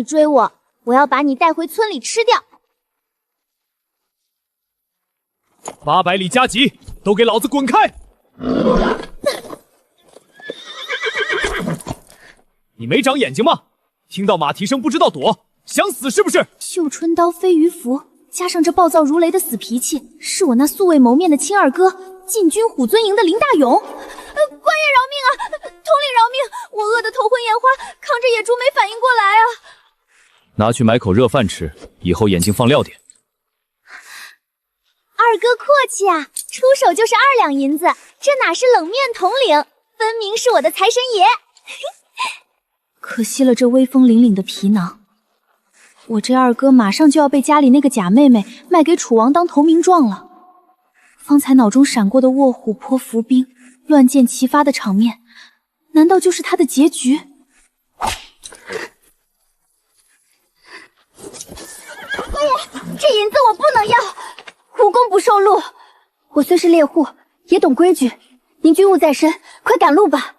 你追我，我要把你带回村里吃掉。800里加急，都给老子滚开！你没长眼睛吗？听到马蹄声不知道躲，想死是不是？绣春刀飞鱼符，加上这暴躁如雷的死脾气，是我那素未谋面的亲二哥，禁军虎尊营的林大勇。官爷饶命啊！统领饶命！我饿得头昏眼花，扛着野猪没反应过来啊！拿去买口热饭吃，以后眼睛放亮点。二哥客气啊，出手就是2两银子，这哪是冷面统领，分明是我的财神爷。可惜了这威风凛凛的皮囊，我这二哥马上就要被家里那个假妹妹卖给楚王当投名状了。方才脑中闪过的卧虎坡伏兵、乱箭齐发的场面，难道就是他的结局？官爷，这银子我不能要，无功不受禄。我虽是猎户，也懂规矩。您军务在身，快赶路吧。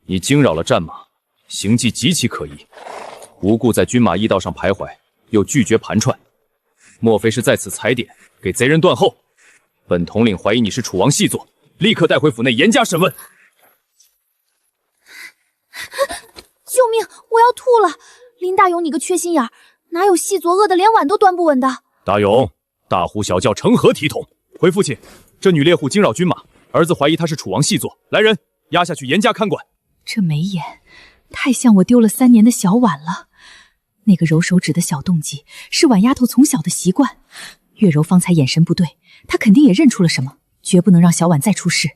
你惊扰了战马，行迹极其可疑，无故在军马驿道上徘徊，又拒绝盘串，莫非是在此踩点，给贼人断后？本统领怀疑你是楚王细作，立刻带回府内严加审问。救命！我要吐了！林大勇，你个缺心眼儿，哪有细作饿得连碗都端不稳的？大勇，大呼小叫成何体统？回父亲，这女猎户惊扰军马，儿子怀疑她是楚王细作，来人，押下去严加看管。这眉眼太像我丢了3年的小婉了。那个揉手指的小动机是婉丫头从小的习惯。月柔方才眼神不对，她肯定也认出了什么，绝不能让小婉再出事。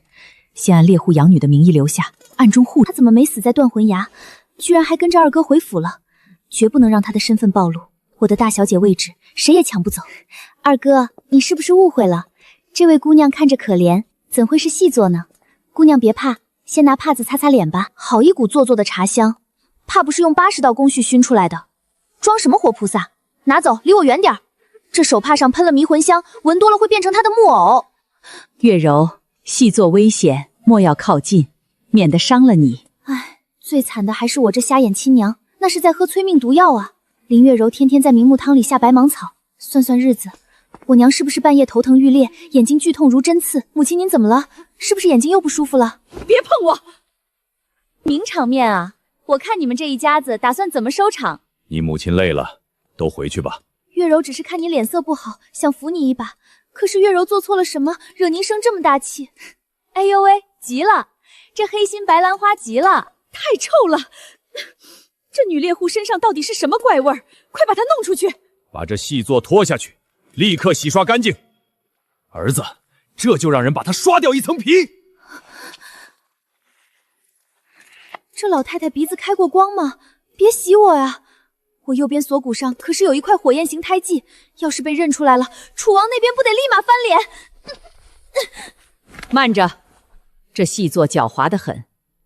先按猎户养女的名义留下，暗中护着。她怎么没死在断魂崖，居然还跟着二哥回府了？绝不能让她的身份暴露。我的大小姐位置谁也抢不走。二哥，你是不是误会了？这位姑娘看着可怜，怎会是细作呢？姑娘别怕，先拿帕子擦擦脸吧。好一股做作的茶香，怕不是用80道工序熏出来的。装什么活菩萨？拿走，离我远点儿。这手帕上喷了迷魂香，闻多了会变成他的木偶。月柔，细作危险，莫要靠近，免得伤了你。唉，最惨的还是我这瞎眼亲娘，那是在喝催命毒药啊。林月柔天天在明目汤里下白芒草，算算日子，我娘是不是半夜头疼欲裂，眼睛剧痛如针刺？母亲您怎么了？是不是眼睛又不舒服了？别碰我！名场面啊！我看你们这一家子打算怎么收场？你母亲累了，都回去吧。月柔只是看你脸色不好，想扶你一把。可是月柔做错了什么，惹您生这么大气？哎呦喂，急了！这黑心白兰花急了，太臭了！这女猎户身上到底是什么怪味儿？快把她弄出去！把这细作拖下去，立刻洗刷干净。儿子，这就让人把她刷掉一层皮。这老太太鼻子开过光吗？别洗我呀！我右边锁骨上可是有一块火焰形胎记，要是被认出来了，楚王那边不得立马翻脸？慢着，这细作狡猾得很，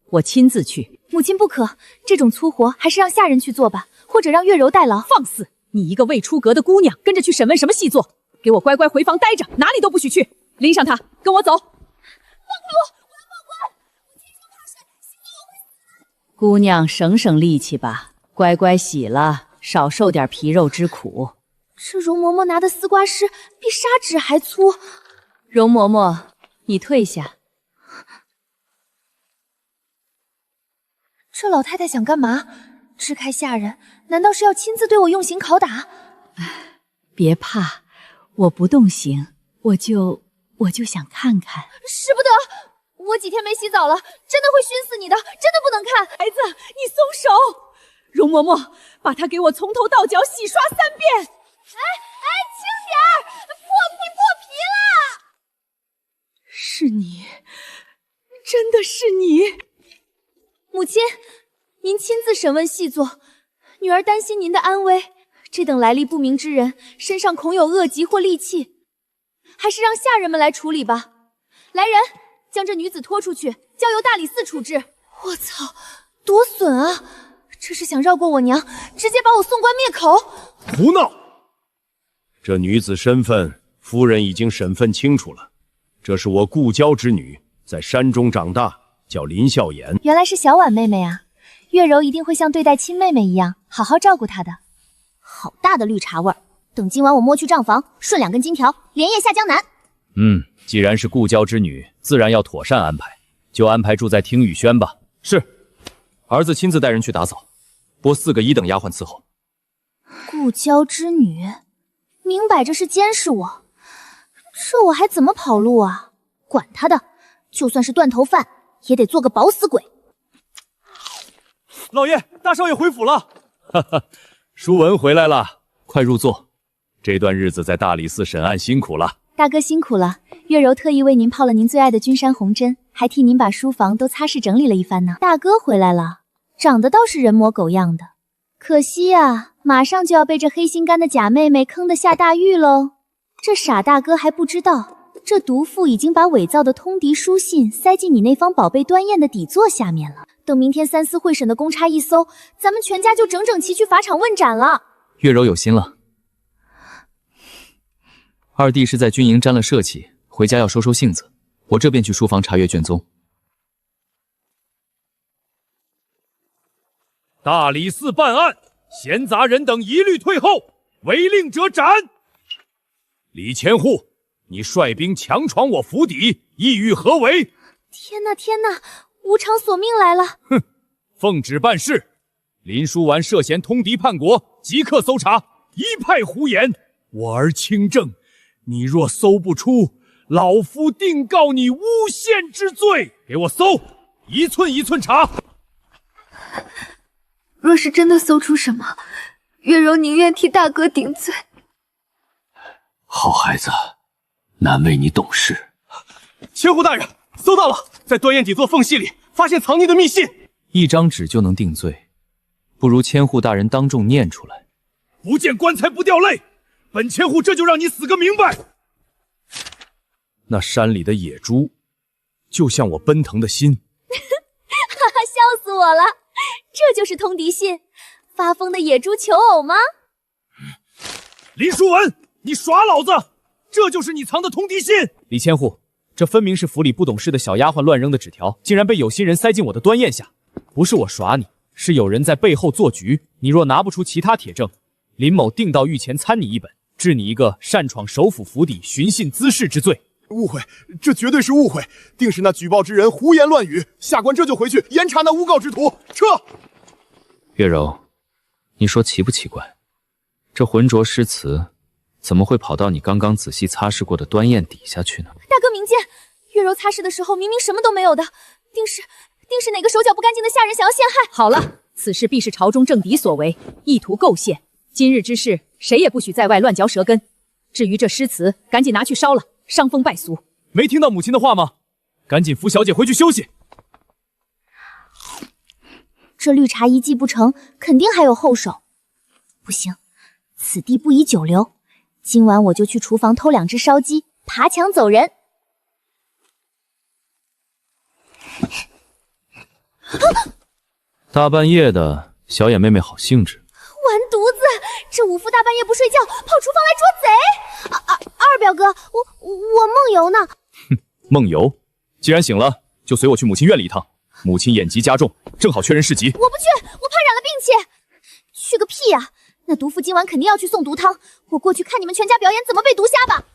我亲自去。母亲不可，这种粗活还是让下人去做吧，或者让月柔代劳。放肆！你一个未出阁的姑娘，跟着去审问什么细作？给我乖乖回房待着，哪里都不许去！拎上她，跟我走。放开我！我要报官！我天生怕水，洗了我会死。姑娘，省省力气吧，乖乖洗了。少受点皮肉之苦。这容嬷嬷拿的丝瓜丝比砂纸还粗。容嬷嬷，你退下。这老太太想干嘛？支开下人，难道是要亲自对我用刑拷打？别怕，我不动刑，我就想看看。使不得！我几天没洗澡了，真的会熏死你的，真的不能看。孩子，你松手！容嬷嬷，把她给我从头到脚洗刷3遍。哎，轻点儿，破皮了！是你，真的是你！母亲，您亲自审问细作，女儿担心您的安危。这等来历不明之人，身上恐有恶疾或戾气，还是让下人们来处理吧。来人，将这女子拖出去，交由大理寺处置。我操，多损啊！这是想绕过我娘，直接把我送官灭口？胡闹！这女子身份，夫人已经审问清楚了。这是我故交之女，在山中长大，叫林笑颜。原来是小婉妹妹啊！月柔一定会像对待亲妹妹一样，好好照顾她的。好大的绿茶味儿！等今晚我摸去账房，顺2根金条，连夜下江南。既然是故交之女，自然要妥善安排，就安排住在听雨轩吧。是，儿子亲自带人去打扫，拨4个1等丫鬟伺候。故交之女，明摆着是监视我，这我还怎么跑路啊？管他的，就算是断头饭，也得做个饱死鬼。老爷，大少爷回府了。哈哈，舒文回来了，快入座。这段日子在大理寺审案辛苦了。大哥辛苦了，月柔特意为您泡了您最爱的君山红针，还替您把书房都擦拭整理了一番呢。大哥回来了，长得倒是人模狗样的，可惜啊，马上就要被这黑心肝的假妹妹坑得下大狱喽。这傻大哥还不知道，这毒妇已经把伪造的通敌书信塞进你那方宝贝端砚的底座下面了。等明天三司会审的公差一搜，咱们全家就整整齐去法场问斩了。月柔有心了。二弟是在军营沾了社气，回家要收收性子，我这便去书房查阅卷宗。大理寺办案，闲杂人等一律退后，违令者斩。李千户，你率兵强闯我府邸，意欲何为？天哪天哪，无偿索命来了！哼，奉旨办事。林书丸涉嫌通敌叛国，即刻搜查，一派胡言。我儿清正，你若搜不出，老夫定告你诬陷之罪。给我搜，一寸一寸查。若是真的搜出什么，月柔宁愿替大哥顶罪。好孩子，难为你懂事。千户大人，搜到了，在端砚底座缝隙里发现藏匿的密信。1张纸就能定罪，不如千户大人当众念出来。不见棺材不掉泪，本千户这就让你死个明白。那山里的野猪，就像我奔腾的心。哈哈，笑死我了！这就是通敌信，发疯的野猪求偶吗？林书文，你耍老子！这就是你藏的通敌信！李千户，这分明是府里不懂事的小丫鬟乱扔的纸条，竟然被有心人塞进我的端砚下。不是我耍你，是有人在背后做局。你若拿不出其他铁证，林某定到狱前参你一本，治你一个擅闯首府府邸寻衅滋事之罪。误会，这绝对是误会，定是那举报之人胡言乱语。下官这就回去严查那诬告之徒。撤！月柔，你说奇不奇怪？这浑浊诗词怎么会跑到你刚刚仔细擦拭过的端砚底下去呢？大哥明鉴，月柔擦拭的时候明明什么都没有的，定是哪个手脚不干净的下人想要陷害。好了，此事必是朝中政敌所为，意图构陷。今日之事，谁也不许在外乱嚼舌根。至于这诗词，赶紧拿去烧了，伤风败俗。没听到母亲的话吗？赶紧扶小姐回去休息。这绿茶一计不成，肯定还有后手。不行，此地不宜久留。今晚我就去厨房偷2只烧鸡，爬墙走人。大半夜的，小野妹妹好兴致。完犊子！这五夫大半夜不睡觉，跑厨房来捉贼！二表哥，我梦游呢。哼，梦游？既然醒了，就随我去母亲院里一趟。母亲眼疾加重，正好缺人侍疾。我不去，我怕染了病气。去个屁呀！那毒妇今晚肯定要去送毒汤，我过去看你们全家表演怎么被毒瞎吧。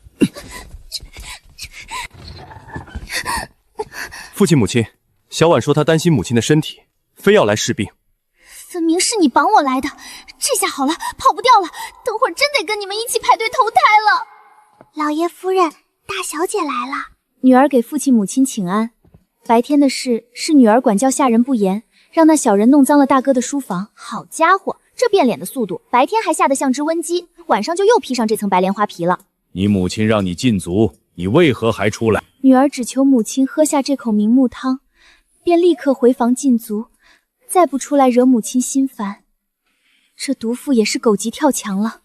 父亲母亲，小婉说她担心母亲的身体，非要来试病。分明是你绑我来的，这下好了，跑不掉了。等会儿真得跟你们一起排队投胎了。老爷夫人，大小姐来了。女儿给父亲母亲请安。白天的事是女儿管教下人不严，让那小人弄脏了大哥的书房。好家伙，这变脸的速度，白天还吓得像只瘟鸡，晚上就又披上这层白莲花皮了。你母亲让你禁足，你为何还出来？女儿只求母亲喝下这口明目汤，便立刻回房禁足，再不出来惹母亲心烦。这毒妇也是狗急跳墙了，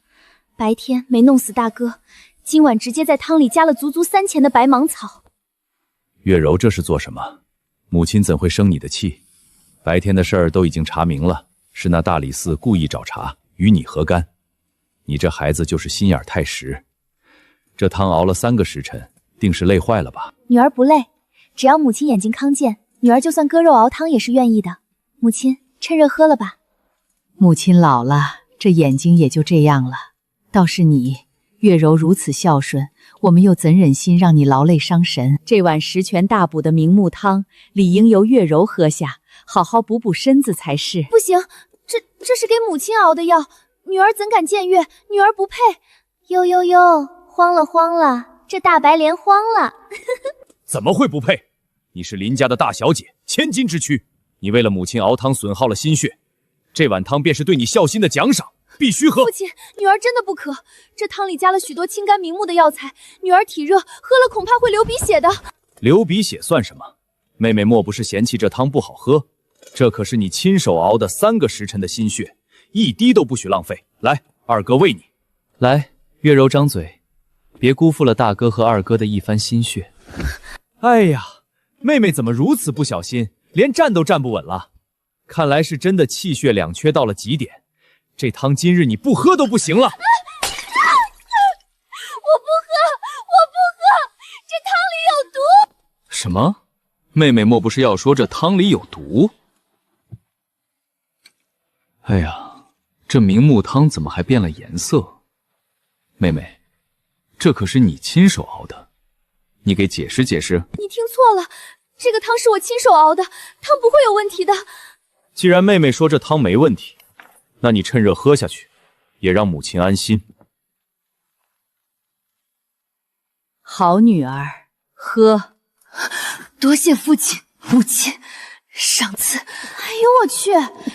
白天没弄死大哥，今晚直接在汤里加了足足3钱的白芒草。月柔这是做什么？母亲怎会生你的气？白天的事儿都已经查明了，是那大理寺故意找茬，与你何干？你这孩子就是心眼太实。这汤熬了3个时辰，定是累坏了吧？女儿不累，只要母亲眼睛康健，女儿就算割肉熬汤也是愿意的。母亲，趁热喝了吧。母亲老了，这眼睛也就这样了。倒是你，月柔如此孝顺，我们又怎忍心让你劳累伤神？这碗十全大补的明目汤，理应由月柔喝下，好好补补身子才是。不行，这是给母亲熬的药，女儿怎敢僭越？女儿不配。呦呦呦，慌了，这大白莲慌了。怎么会不配？你是林家的大小姐，千金之躯，你为了母亲熬汤损耗了心血，这碗汤便是对你孝心的奖赏，必须喝。父亲，女儿真的不可，这汤里加了许多清肝明目的药材，女儿体热，喝了恐怕会流鼻血的。流鼻血算什么？妹妹莫不是嫌弃这汤不好喝？这可是你亲手熬的3个时辰的心血，一滴都不许浪费。来，二哥喂你。来，月柔张嘴，别辜负了大哥和二哥的一番心血。哎呀，妹妹怎么如此不小心，连站都站不稳了？看来是真的气血两缺到了极点，这汤今日你不喝都不行了。我不喝，这汤里有毒。什么？妹妹莫不是要说这汤里有毒？哎呀，这明目汤怎么还变了颜色？妹妹，这可是你亲手熬的，你给解释解释。你听错了，这个汤是我亲手熬的，汤不会有问题的。既然妹妹说这汤没问题，那你趁热喝下去，也让母亲安心。好女儿，喝。多谢父亲母亲。上次，哎呦我去，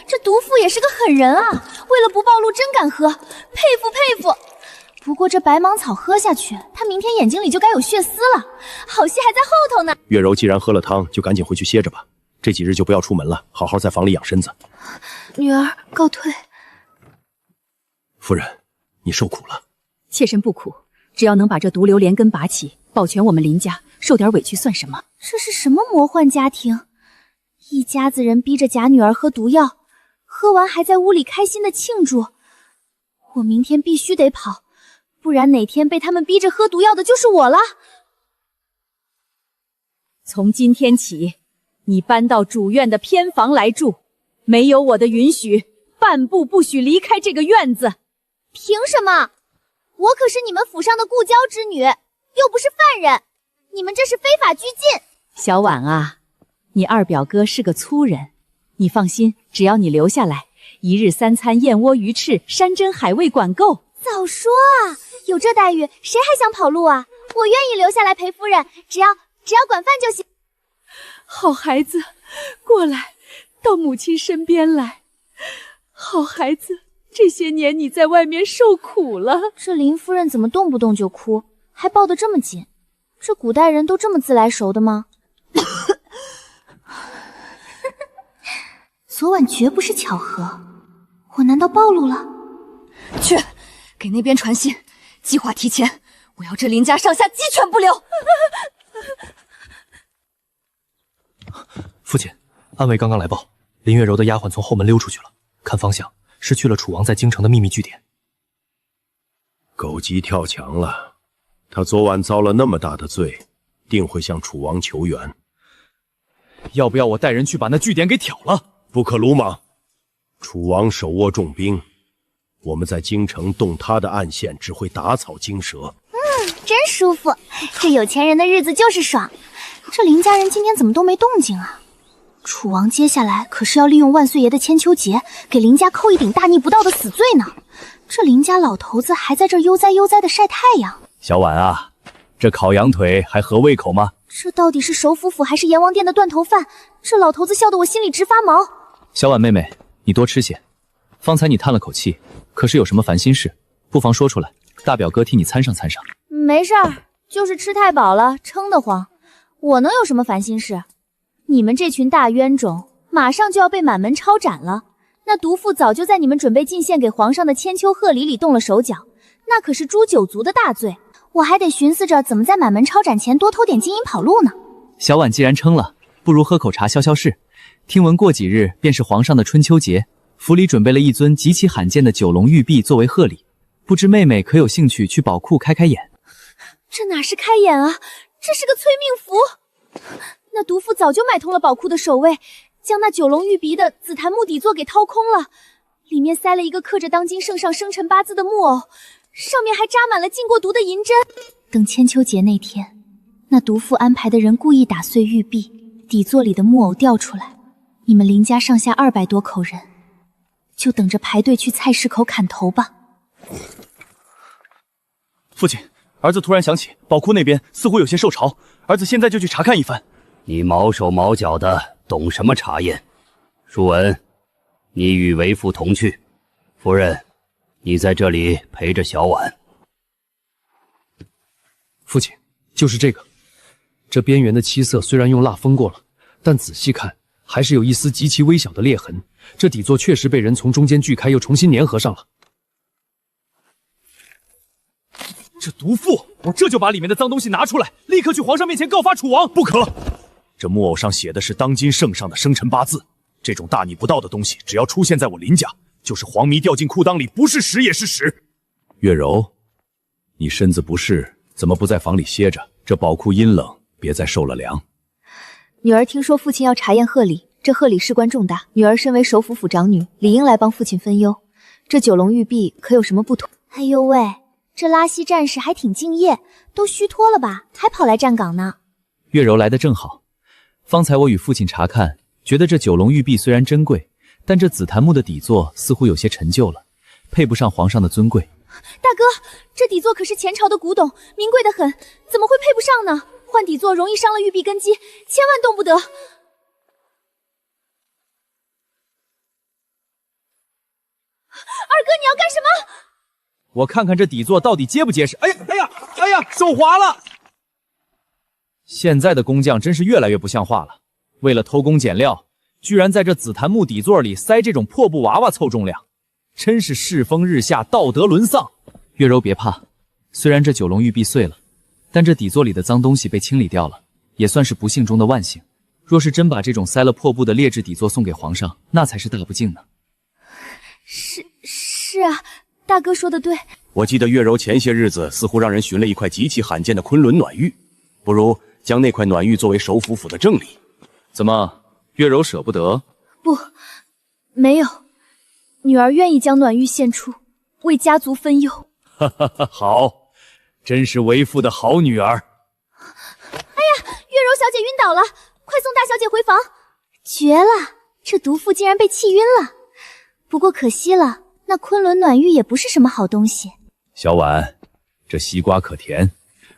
这毒妇也是个狠人啊！为了不暴露，真敢喝，佩服。不过这白芒草喝下去，她明天眼睛里就该有血丝了，好戏还在后头呢。月柔既然喝了汤，就赶紧回去歇着吧。这几日就不要出门了，好好在房里养身子。女儿告退。夫人，你受苦了。妾身不苦，只要能把这毒瘤连根拔起，保全我们林家，受点委屈算什么？这是什么魔幻家庭？一家子人逼着假女儿喝毒药，喝完还在屋里开心的庆祝。我明天必须得跑，不然哪天被他们逼着喝毒药的就是我了。从今天起，你搬到主院的偏房来住，没有我的允许，半步不许离开这个院子。凭什么？我可是你们府上的故交之女，又不是犯人，你们这是非法拘禁。小婉啊，你二表哥是个粗人，你放心，只要你留下来，1日3餐燕窝鱼翅，山珍海味管够。早说啊，有这待遇，谁还想跑路啊？我愿意留下来陪夫人，只要管饭就行。好孩子，过来，到母亲身边来。好孩子，这些年你在外面受苦了。这林夫人怎么动不动就哭，还抱得这么紧？这古代人都这么自来熟的吗？昨晚绝不是巧合，我难道暴露了？去，给那边传信，计划提前，我要这林家上下鸡犬不留。父亲，安卫刚刚来报，林月柔的丫鬟从后门溜出去了，看方向是去了楚王在京城的秘密据点。狗急跳墙了，他昨晚遭了那么大的罪，定会向楚王求援。要不要我带人去把那据点给挑了？不可鲁莽，楚王手握重兵，我们在京城动他的暗线，只会打草惊蛇。真舒服，这有钱人的日子就是爽。这林家人今天怎么都没动静啊？楚王接下来可是要利用万岁爷的千秋节，给林家扣一顶大逆不道的死罪呢。这林家老头子还在这儿悠哉悠哉的晒太阳。小婉啊，这烤羊腿还合胃口吗？这到底是首府府还是阎王殿的断头饭？这老头子笑得我心里直发毛。小婉妹妹，你多吃些。方才你叹了口气，可是有什么烦心事，不妨说出来，大表哥替你参上参上。没事儿，就是吃太饱了，撑得慌。我能有什么烦心事？你们这群大冤种，马上就要被满门抄斩了。那毒妇早就在你们准备进献给皇上的千秋贺礼里动了手脚，那可是诛九族的大罪。我还得寻思着怎么在满门抄斩前多偷点金银跑路呢。小婉既然撑了，不如喝口茶消消事。听闻过几日便是皇上的春秋节，府里准备了一尊极其罕见的九龙玉璧作为贺礼，不知妹妹可有兴趣去宝库开开眼？这哪是开眼啊，这是个催命符。那毒妇早就买通了宝库的守卫，将那九龙玉鼻的紫檀木底座给掏空了，里面塞了一个刻着当今圣上生辰八字的木偶，上面还扎满了禁过毒的银针。等千秋节那天，那毒妇安排的人故意打碎玉璧，底座里的木偶掉出来，你们林家上下200多口人，就等着排队去菜市口砍头吧。父亲，儿子突然想起宝库那边似乎有些受潮，儿子现在就去查看一番。你毛手毛脚的，懂什么查验？舒文，你与为父同去。夫人，你在这里陪着小婉。父亲，就是这个。这边缘的漆色虽然用蜡封过了，但仔细看还是有一丝极其微小的裂痕。这底座确实被人从中间锯开，又重新粘合上了。这毒妇，我这就把里面的脏东西拿出来，立刻去皇上面前告发楚王。不可！这木偶上写的是当今圣上的生辰八字，这种大逆不道的东西，只要出现在我林家，就是黄麋掉进裤裆里，不是屎也是屎。月柔，你身子不适，怎么不在房里歇着？这宝库阴冷，别再受了凉。女儿听说父亲要查验贺礼，这贺礼事关重大，女儿身为首府府长女，理应来帮父亲分忧。这九龙玉璧可有什么不妥？哎呦喂，这拉西战士还挺敬业，都虚脱了吧，还跑来站岗呢。月柔来得正好，方才我与父亲查看，觉得这九龙玉璧虽然珍贵，但这紫檀木的底座似乎有些陈旧了，配不上皇上的尊贵。大哥，这底座可是前朝的古董，名贵得很，怎么会配不上呢？换底座容易伤了玉璧根基，千万动不得。二哥，你要干什么？我看看这底座到底结不结实。哎呀，手滑了！现在的工匠真是越来越不像话了，为了偷工减料，居然在这紫檀木底座里塞这种破布娃娃凑重量，真是世风日下，道德沦丧。月柔别怕，虽然这九龙玉璧碎了，但这底座里的脏东西被清理掉了，也算是不幸中的万幸。若是真把这种塞了破布的劣质底座送给皇上，那才是大不敬呢。是啊，大哥说的对。我记得月柔前些日子似乎让人寻了一块极其罕见的昆仑暖玉，不如将那块暖玉作为首府府的赠礼。怎么，月柔舍不得？不，没有，女儿愿意将暖玉献出，为家族分忧。好，真是为父的好女儿。哎呀，月柔小姐晕倒了，快送大小姐回房。绝了，这毒妇竟然被气晕了。不过可惜了，那昆仑暖玉也不是什么好东西。小婉，这西瓜可甜，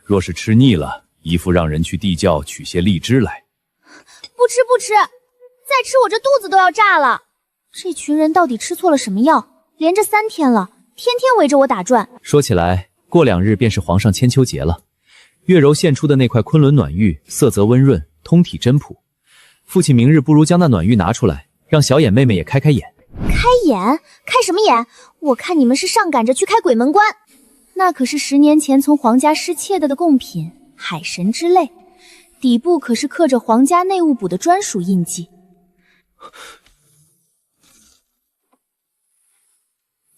若是吃腻了，姨父让人去地窖取些荔枝来。不吃不吃，再吃我这肚子都要炸了。这群人到底吃错了什么药？连着3天了，天天围着我打转。说起来，过2日便是皇上千秋节了。月柔献出的那块昆仑暖玉，色泽温润，通体真朴。父亲明日不如将那暖玉拿出来，让小眼妹妹也开开眼。开眼？开什么眼？我看你们是上赶着去开鬼门关。那可是10年前从皇家失窃的贡品，海神之泪，底部可是刻着皇家内务部的专属印记。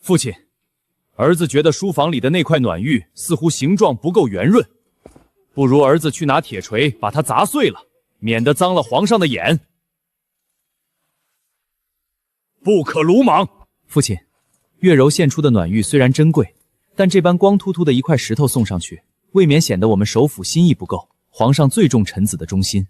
父亲，儿子觉得书房里的那块暖玉似乎形状不够圆润，不如儿子去拿铁锤把它砸碎了，免得脏了皇上的眼。不可鲁莽！父亲，月柔献出的暖玉虽然珍贵，但这般光秃秃的一块石头送上去，未免显得我们首府心意不够。皇上最重臣子的忠心，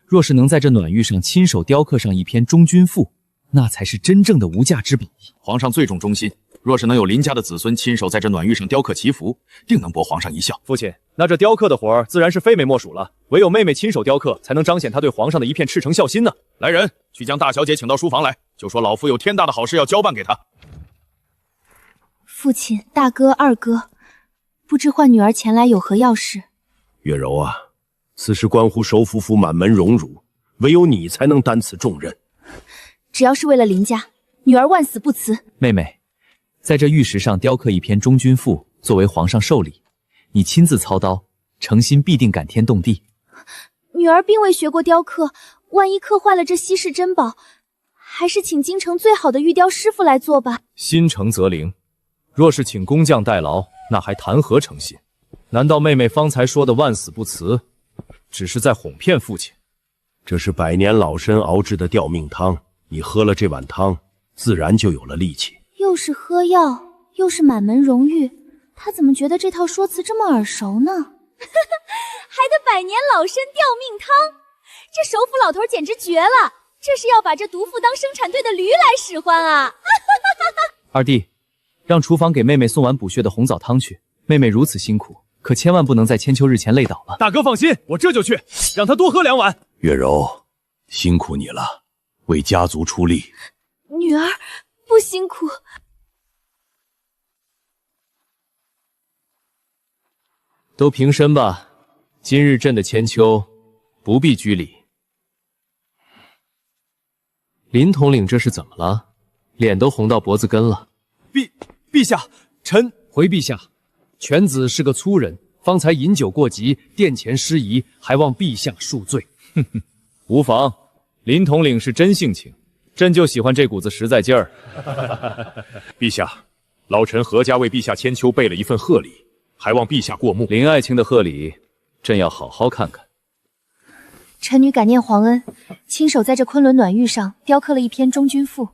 若是能在这暖玉上亲手雕刻上一篇忠君赋，那才是真正的无价之宝。皇上最重忠心，若是能有林家的子孙亲手在这暖玉上雕刻祈福，定能博皇上一笑。父亲，那这雕刻的活儿自然是非妹莫属了，唯有妹妹亲手雕刻，才能彰显她对皇上的一片赤诚孝心呢。来人，去将大小姐请到书房来，就说老夫有天大的好事要交办给她。父亲、大哥、二哥，不知唤女儿前来有何要事？月柔啊，此事关乎首府府满门荣辱，唯有你才能担此重任。只要是为了林家，女儿万死不辞。妹妹，在这玉石上雕刻一篇忠君赋，作为皇上寿礼，你亲自操刀，诚心必定感天动地。女儿并未学过雕刻，万一刻坏了这稀世珍宝，还是请京城最好的玉雕师傅来做吧。心诚则灵，若是请工匠代劳，那还谈何诚信？难道妹妹方才说的万死不辞，只是在哄骗父亲？这是百年老参熬制的吊命汤，你喝了这碗汤，自然就有了力气。又是喝药，又是满门荣誉，他怎么觉得这套说辞这么耳熟呢？还得百年老参吊命汤，这首府老头简直绝了！这是要把这毒妇当生产队的驴来使唤啊！二弟，让厨房给妹妹送碗补血的红枣汤去。妹妹如此辛苦，可千万不能在千秋日前累倒了。大哥放心，我这就去，让她多喝2碗。月柔，辛苦你了，为家族出力。女儿不辛苦。都平身吧，今日朕的千秋不必拘礼。林统领这是怎么了？脸都红到脖子根了。陛下，臣回陛下，犬子是个粗人，方才饮酒过急，殿前失仪，还望陛下恕罪。哼哼，无妨，林统领是真性情，朕就喜欢这股子实在劲儿。陛下，老臣何家为陛下千秋备了一份贺礼，还望陛下过目。林爱卿的贺礼，朕要好好看看。臣女感念皇恩，亲手在这昆仑暖玉上雕刻了一篇忠君赋，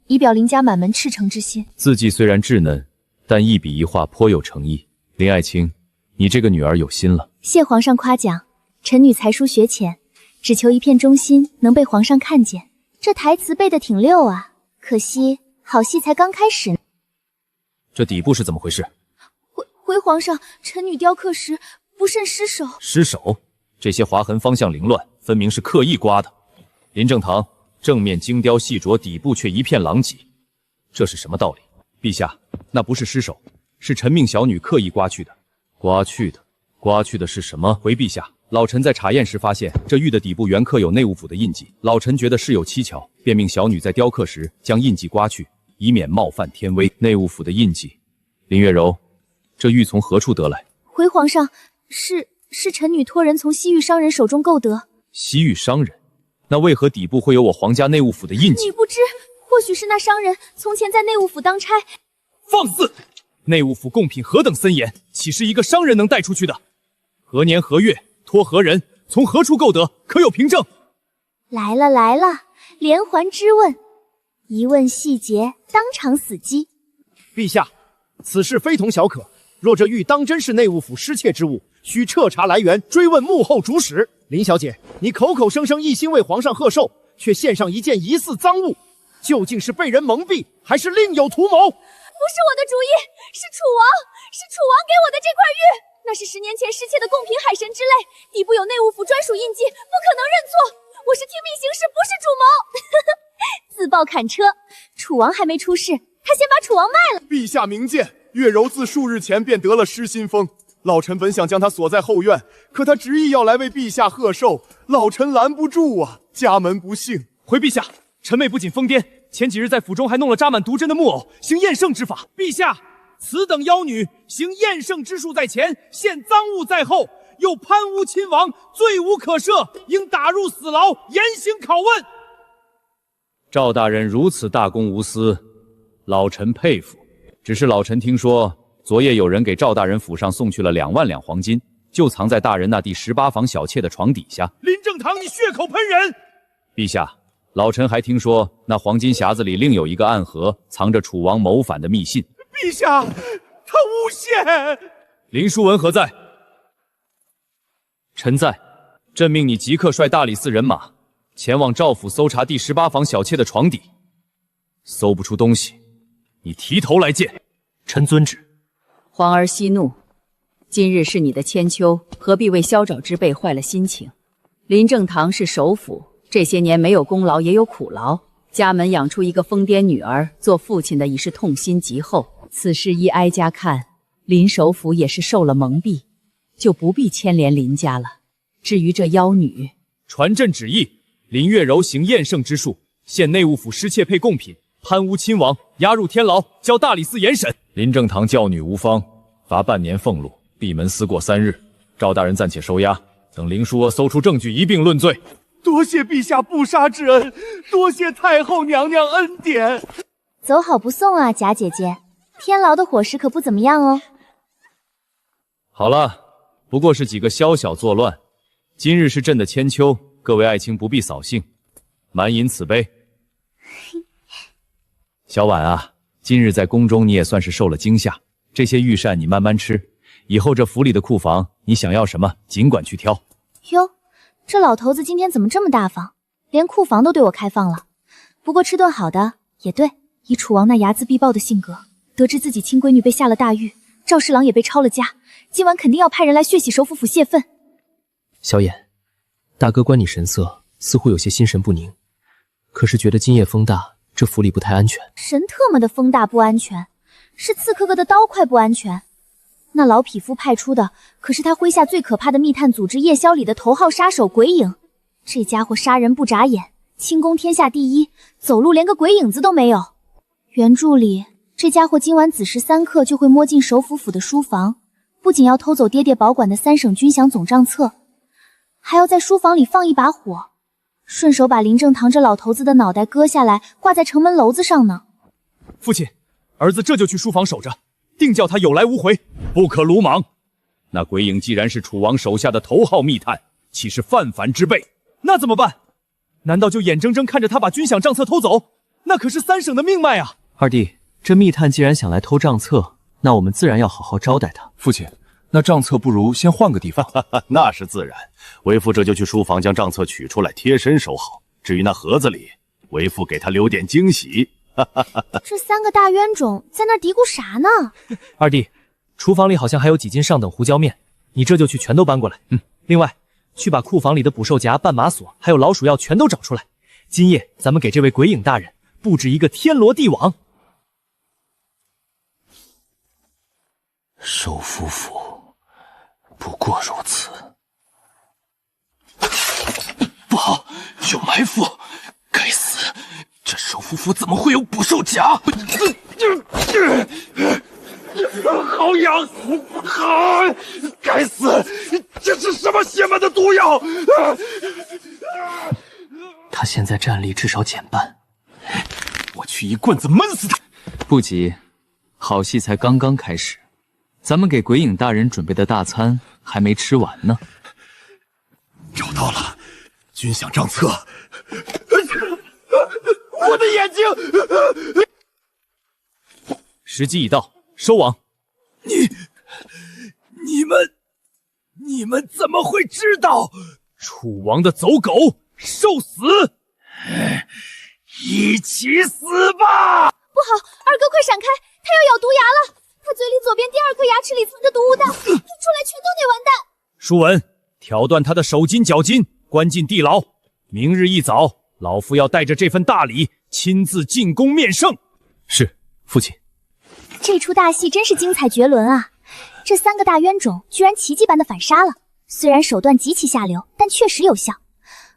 以表林家满门赤诚之心。字迹虽然稚嫩，但一笔一画颇有诚意。林爱卿，你这个女儿有心了。谢皇上夸奖，臣女才疏学浅，只求一片忠心能被皇上看见。这台词背得挺溜啊，可惜好戏才刚开始呢。这底部是怎么回事？回皇上，臣女雕刻时不慎失手。失手？这些划痕方向凌乱，分明是刻意刮的。林正堂，正面精雕细琢，底部却一片狼藉，这是什么道理？陛下，那不是失手，是臣命小女刻意刮去的。刮去的是什么？回陛下，老臣在查验时发现，这玉的底部原刻有内务府的印记。老臣觉得事有蹊跷，便命小女在雕刻时将印记刮去，以免冒犯天威。内务府的印记，林月柔，这玉从何处得来？回皇上，是臣女托人从西域商人手中购得。西域商人？那为何底部会有我皇家内务府的印记？你不知，或许是那商人从前在内务府当差。放肆！内务府贡品何等森严，岂是一个商人能带出去的？何年何月，托何人，从何处购得？可有凭证？来了，连环质问，一问细节，当场死机。陛下，此事非同小可。若这玉当真是内务府失窃之物，需彻查来源，追问幕后主使。林小姐，你口口声声一心为皇上贺寿，却献上一件疑似赃物，究竟是被人蒙蔽，还是另有图谋？不是我的主意，是楚王给我的这块玉，那是10年前失窃的贡品海神之泪，底部有内务府专属印记，不可能认错。我是听命行事，不是主谋。自曝砍车，楚王还没出事，他先把楚王卖了。陛下明鉴，月柔自数日前便得了失心疯，老臣本想将他锁在后院，可他执意要来为陛下贺寿，老臣拦不住啊，家门不幸。回陛下，臣妹不仅疯癫，前几日在府中还弄了扎满毒针的木偶，行验圣之法。陛下，此等妖女行验圣之术在前，献赃物在后，又贪污亲王，罪无可赦，应打入死牢，严刑拷问。赵大人如此大公无私，老臣佩服。只是老臣听说，昨夜有人给赵大人府上送去了2万两黄金，就藏在大人那第18房小妾的床底下。林正堂，你血口喷人！陛下，老臣还听说，那黄金匣子里另有一个暗盒，藏着楚王谋反的密信。陛下，他诬陷！林书文何在？臣在。朕命你即刻率大理寺人马前往赵府搜查第18房小妾的床底，搜不出东西，你提头来见。臣遵旨。皇儿息怒，今日是你的千秋，何必为消爪之辈坏了心情？林正堂是首辅，这些年没有功劳也有苦劳，家门养出一个疯癫女儿，做父亲的已是痛心极后。此事依哀家看，林首辅也是受了蒙蔽，就不必牵连林家了。至于这妖女，传朕旨意，林月柔行验圣之术，现内务府失窃配贡品，贪污亲王，押入天牢，交大理寺严审。林正堂教女无方，罚半年俸禄，闭门思过3日。赵大人暂且收押，等林叔阿搜出证据，一并论罪。多谢陛下不杀之恩，多谢太后娘娘恩典。走好不送啊，贾姐姐，天牢的伙食可不怎么样哦。好了，不过是几个宵小作乱，今日是朕的千秋，各位爱卿不必扫兴，满饮此杯。小婉啊，今日在宫中你也算是受了惊吓，这些御膳你慢慢吃，以后这府里的库房你想要什么尽管去挑。哟，这老头子今天怎么这么大方，连库房都对我开放了。不过吃顿好的也对，以楚王那睚眦必报的性格，得知自己亲闺女被下了大狱，赵侍郎也被抄了家，今晚肯定要派人来血洗首府府泄愤。小眼，大哥观你神色似乎有些心神不宁，可是觉得今夜风大，这府里不太安全。神特么的风大不安全，是刺客哥的刀快不安全。那老匹夫派出的可是他麾下最可怕的密探组织夜宵里的头号杀手鬼影，这家伙杀人不眨眼，轻功天下第一，走路连个鬼影子都没有。原著里这家伙今晚子时3刻就会摸进首府府的书房，不仅要偷走爹爹保管的3省军饷总账册，还要在书房里放一把火，顺手把林正堂这老头子的脑袋割下来挂在城门楼子上呢。父亲，儿子这就去书房守着，定叫他有来无回，不可鲁莽。那鬼影既然是楚王手下的头号密探，岂是泛凡之辈？那怎么办？难道就眼睁睁看着他把军饷账册偷走？那可是3省的命脉啊！二弟，这密探既然想来偷账册，那我们自然要好好招待他。父亲，那账册不如先换个地方。那是自然，为父这就去书房将账册取出来，贴身收好。至于那盒子里，为父给他留点惊喜。这3个大冤种在那嘀咕啥呢？二弟，厨房里好像还有几斤上等胡椒面，你这就去全都搬过来。另外，去把库房里的捕兽夹、绊马索还有老鼠药全都找出来。今夜咱们给这位鬼影大人布置一个天罗地网。首府府不过如此。不好，有埋伏！该死，这首府府怎么会有捕兽夹？好痒，好！该死，这是什么邪门的毒药？他现在战力至少减半，我去一棍子闷死他！不急，好戏才刚刚开始。咱们给鬼影大人准备的大餐还没吃完呢。找到了，军饷账册。我的眼睛！时机已到，收网。你们怎么会知道？楚王的走狗，受死！一起死吧！不好，二哥快闪开，他要咬毒牙了！他嘴里左边第2颗牙齿里藏着毒物弹，吐出来全都得完蛋。舒文，挑断他的手筋脚筋，关进地牢。明日一早，老夫要带着这份大礼，亲自进宫面圣。是，父亲。这出大戏真是精彩绝伦啊！这3个大冤种居然奇迹般的反杀了，虽然手段极其下流，但确实有效。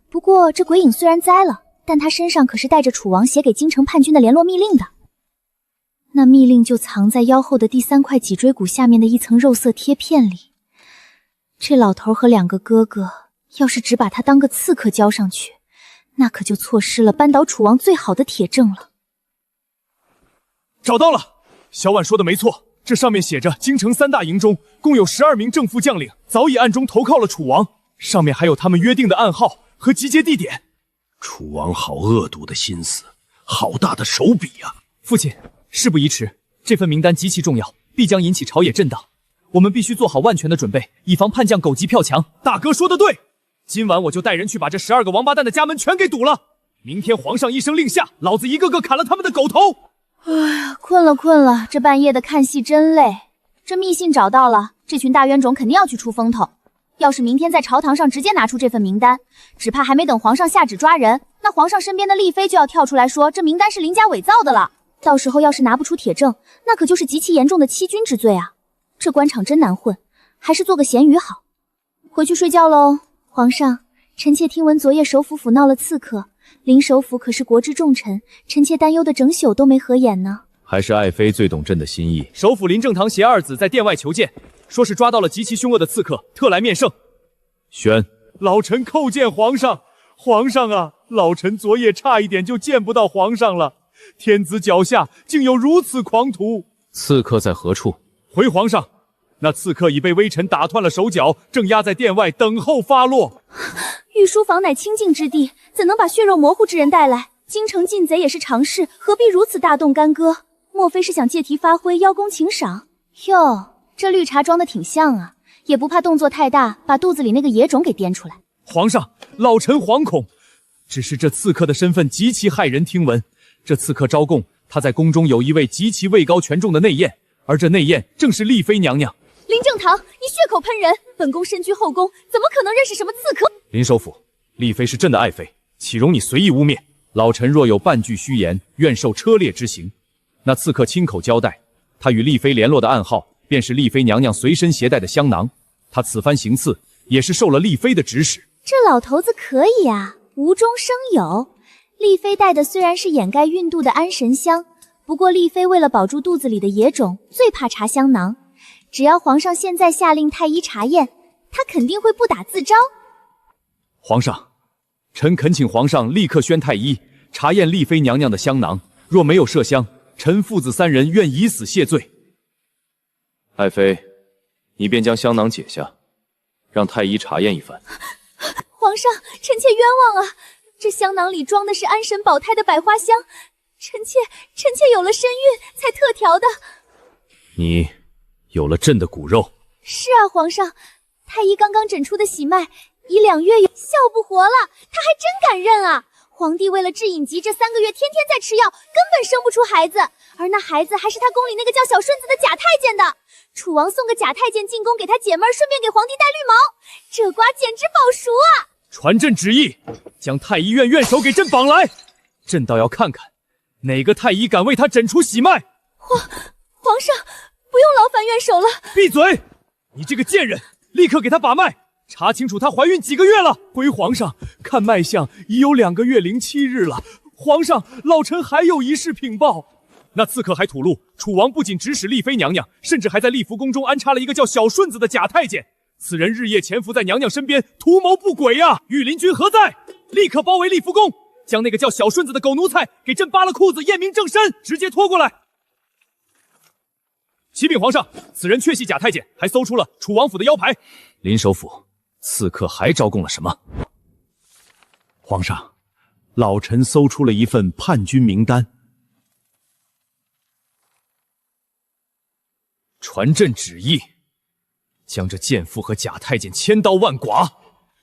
不过这鬼影虽然栽了，但他身上可是带着楚王写给京城叛军的联络密令的。那密令就藏在腰后的第3块脊椎骨下面的一层肉色贴片里。这老头和2个哥哥要是只把他当个刺客交上去，那可就错失了扳倒楚王最好的铁证了。找到了，小婉说的没错，这上面写着京城3大营中共有12名正副将领早已暗中投靠了楚王，上面还有他们约定的暗号和集结地点。楚王好恶毒的心思，好大的手笔啊！父亲，事不宜迟，这份名单极其重要，必将引起朝野震荡。我们必须做好万全的准备，以防叛将狗急跳墙。大哥说的对，今晚我就带人去把这12个王八蛋的家门全给堵了。明天皇上一声令下，老子一个个砍了他们的狗头。哎呀，困了，这半夜的看戏真累。这密信找到了，这群大冤种肯定要去出风头。要是明天在朝堂上直接拿出这份名单，只怕还没等皇上下旨抓人，那皇上身边的丽妃就要跳出来说这名单是林家伪造的了。到时候要是拿不出铁证，那可就是极其严重的欺君之罪啊！这官场真难混，还是做个咸鱼好。回去睡觉喽。皇上，臣妾听闻昨夜首府府闹了刺客，林首府可是国之重臣，臣妾担忧的整宿都没合眼呢。还是爱妃最懂朕的心意。首府林正堂携2子在殿外求见，说是抓到了极其凶恶的刺客，特来面圣。宣，老臣叩见皇上。皇上啊，老臣昨夜差一点就见不到皇上了。天子脚下竟有如此狂徒！刺客在何处？回皇上，那刺客已被微臣打断了手脚，正压在殿外等候发落。御书房乃清净之地，怎能把血肉模糊之人带来？京城进贼也是常事，何必如此大动干戈？莫非是想借题发挥，邀功请赏？哟，这绿茶装的挺像啊，也不怕动作太大，把肚子里那个野种给颠出来。皇上，老臣惶恐。只是这刺客的身份极其骇人听闻。这刺客招供，他在宫中有一位极其位高权重的内宴，而这内宴正是丽妃娘娘。林正堂，你血口喷人！本宫身居后宫，怎么可能认识什么刺客？林首府，丽妃是朕的爱妃，岂容你随意污蔑？老臣若有半句虚言，愿受车裂之刑。那刺客亲口交代，他与丽妃联络的暗号，便是丽妃娘娘随身携带的香囊。他此番行刺，也是受了丽妃的指使。这老头子可以啊，无中生有。丽妃带的虽然是掩盖孕肚的安神香，不过丽妃为了保住肚子里的野种，最怕查香囊。只要皇上现在下令太医查验，他肯定会不打自招。皇上，臣恳请皇上立刻宣太医查验丽妃娘娘的香囊，若没有麝香，臣父子三人愿以死谢罪。爱妃，你便将香囊解下，让太医查验一番。皇上，臣妾冤枉啊！这香囊里装的是安神保胎的百花香，臣妾有了身孕才特调的。你有了朕的骨肉。是啊，皇上，太医刚刚诊出的喜脉已2月有，笑不活了，他还真敢认啊！皇帝为了治隐疾，这3个月天天在吃药，根本生不出孩子，而那孩子还是他宫里那个叫小顺子的假太监的。楚王送个假太监进宫给他解闷，顺便给皇帝戴绿毛，这瓜简直保熟啊！传朕旨意，将太医院院首给朕绑来，朕倒要看看哪个太医敢为他诊出喜脉。皇上，不用劳烦院首了。闭嘴！你这个贱人，立刻给他把脉，查清楚她怀孕几个月了。回皇上，看脉象已有2个月零7日了。皇上，老臣还有一事禀报。那刺客还吐露，楚王不仅指使丽妃娘娘，甚至还在丽福宫中安插了一个叫小顺子的假太监。此人日夜潜伏在娘娘身边，图谋不轨呀！御林军何在？立刻包围丽福宫，将那个叫小顺子的狗奴才给朕扒了裤子，验明正身，直接拖过来。启禀皇上，此人确系假太监，还搜出了楚王府的腰牌。林首府，刺客还招供了什么？皇上，老臣搜出了一份叛军名单。传朕旨意，将这贱妇和假太监千刀万剐，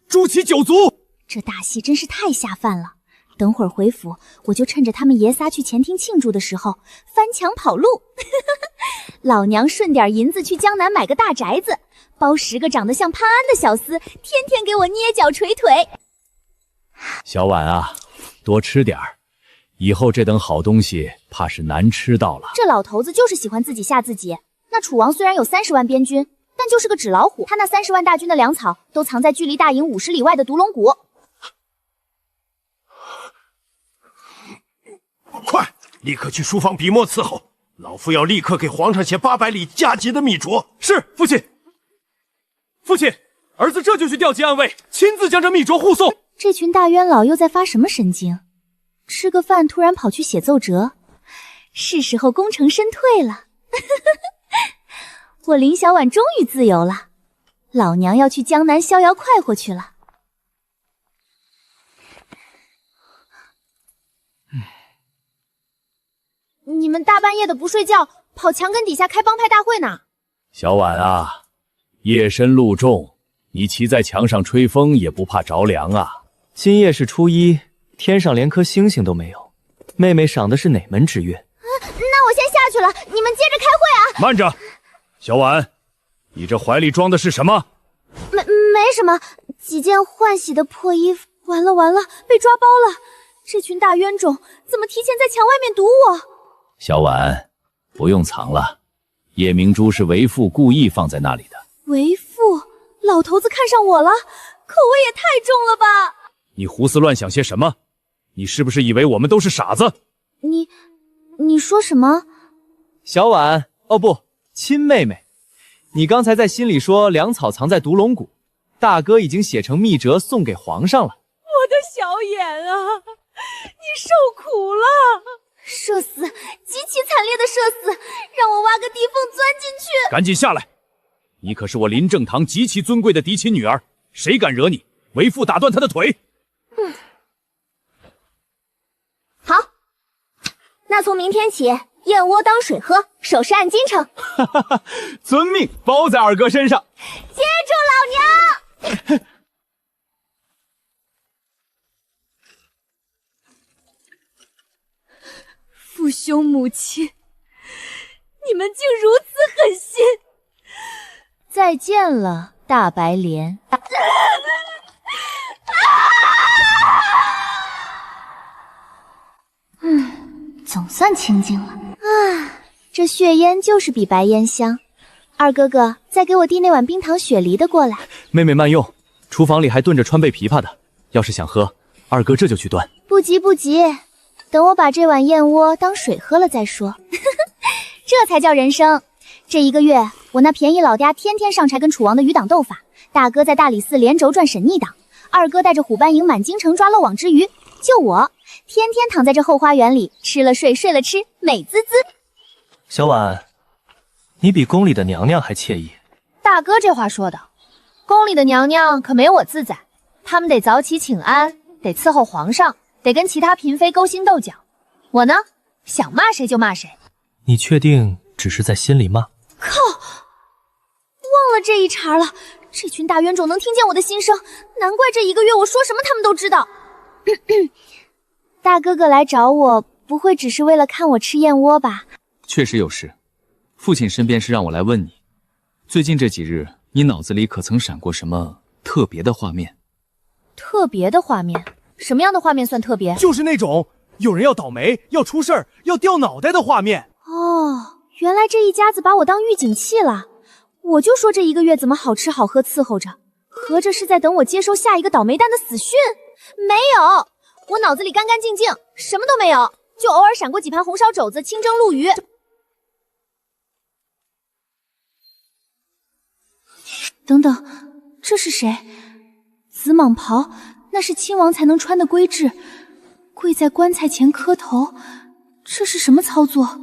诛其9族。这大戏真是太下饭了。等会儿回府，我就趁着他们爷仨去前厅庆祝的时候翻墙跑路。老娘顺点银子去江南买个大宅子，包10个长得像潘安的小厮，天天给我捏脚捶腿。小婉啊，多吃点儿，以后这等好东西怕是难吃到了。这老头子就是喜欢自己吓自己。那楚王虽然有30万边军，但就是个纸老虎，他那30万大军的粮草都藏在距离大营50里外的独龙谷。快，立刻去书房笔墨伺候，老夫要立刻给皇上写800里加急的密诏。是，父亲。父亲，儿子这就去调集暗卫，亲自将这密诏护送。这群大冤佬又在发什么神经？吃个饭突然跑去写奏折，是时候功成身退了。我林小婉终于自由了，老娘要去江南逍遥快活去了。你们大半夜的不睡觉，跑墙根底下开帮派大会呢？小婉啊，夜深路重，你骑在墙上吹风也不怕着凉啊？今夜是初1，天上连颗星星都没有。妹妹赏的是哪门之月？那我先下去了，你们接着开会啊！慢着，小婉，你这怀里装的是什么？没什么，几件换洗的破衣服。完了，被抓包了！这群大冤种怎么提前在墙外面堵我？小婉，不用藏了，夜明珠是为父故意放在那里的。为父？老头子看上我了，口味也太重了吧！你胡思乱想些什么？你是不是以为我们都是傻子？你说什么？小婉，哦不，亲妹妹，你刚才在心里说粮草藏在独龙谷，大哥已经写成密折送给皇上了。我的小眼啊，你受苦了！社死，极其惨烈的社死，让我挖个地缝钻进去！赶紧下来！你可是我林正堂极其尊贵的嫡亲女儿，谁敢惹你，为父打断他的腿。好，那从明天起，燕窝当水喝，首饰按斤称。哈哈哈，遵命，包在二哥身上。接住老娘！父兄母亲，你们竟如此狠心！再见了，大白莲。总算清静了啊！这血烟就是比白烟香。二哥哥，再给我递那碗冰糖雪梨的过来。妹妹慢用，厨房里还炖着川贝枇杷的，要是想喝，二哥这就去端。不急不急，等我把这碗燕窝当水喝了再说。这才叫人生。这1个月，我那便宜老爹天天上柴跟楚王的余党斗法，大哥在大理寺连轴转审逆党，二哥带着虎斑营满京城抓漏网之鱼，就我天天躺在这后花园里，吃了睡，睡了吃，美滋滋。小婉，你比宫里的娘娘还惬意。大哥这话说的，宫里的娘娘可没我自在，他们得早起请安，得伺候皇上，得跟其他嫔妃勾心斗角。我呢，想骂谁就骂谁。你确定只是在心里骂？靠！忘了这一茬了。这群大冤种能听见我的心声，难怪这1个月我说什么他们都知道。大哥哥来找我，不会只是为了看我吃燕窝吧？确实有事，父亲身边是让我来问你，最近这几日，你脑子里可曾闪过什么特别的画面？特别的画面？什么样的画面算特别？就是那种有人要倒霉、要出事儿、要掉脑袋的画面。哦，原来这一家子把我当预警器了。我就说这1个月怎么好吃好喝伺候着，合着是在等我接收下一个倒霉蛋的死讯？没有，我脑子里干干净净，什么都没有，就偶尔闪过几盘红烧肘子、清蒸鲈鱼。等等，这是谁？紫蟒袍，那是亲王才能穿的规制。跪在棺材前磕头，这是什么操作？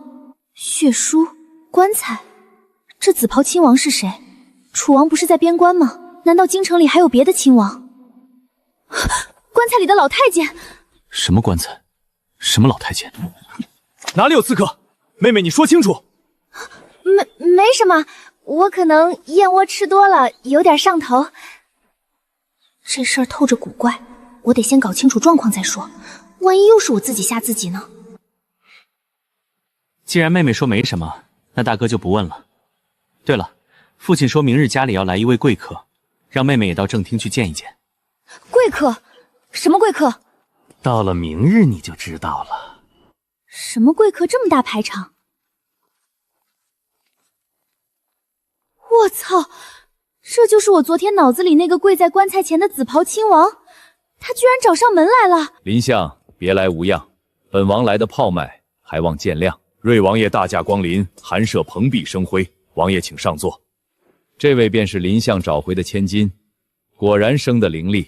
血书，棺材。这紫袍亲王是谁？楚王不是在边关吗？难道京城里还有别的亲王？棺材里的老太监。什么棺材？什么老太监？哪里有刺客？妹妹，你说清楚。没什么，我可能燕窝吃多了，有点上头。这事儿透着古怪，我得先搞清楚状况再说，万一又是我自己吓自己呢？既然妹妹说没什么，那大哥就不问了。对了，父亲说明日家里要来一位贵客，让妹妹也到正厅去见一见。贵客？什么贵客？到了明日你就知道了。什么贵客这么大排场？我操！这就是我昨天脑子里那个跪在棺材前的紫袍亲王，他居然找上门来了。林相，别来无恙，本王来的泡脉，还望见谅。瑞王爷大驾光临，寒舍蓬荜生辉，王爷请上座。这位便是林相找回的千金，果然生得伶俐。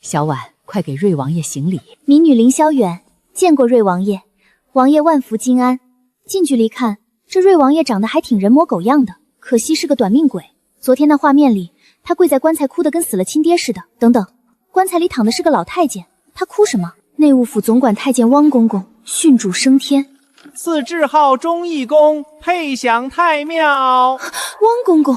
小婉，快给瑞王爷行礼。民女凌霄远，见过瑞王爷，王爷万福金安。近距离看，这瑞王爷长得还挺人模狗样的，可惜是个短命鬼。昨天那画面里，他跪在棺材哭得跟死了亲爹似的。等等，棺材里躺的是个老太监，他哭什么？内务府总管太监汪公公殉主升天。赐谥号忠义公，配享太庙。汪公公，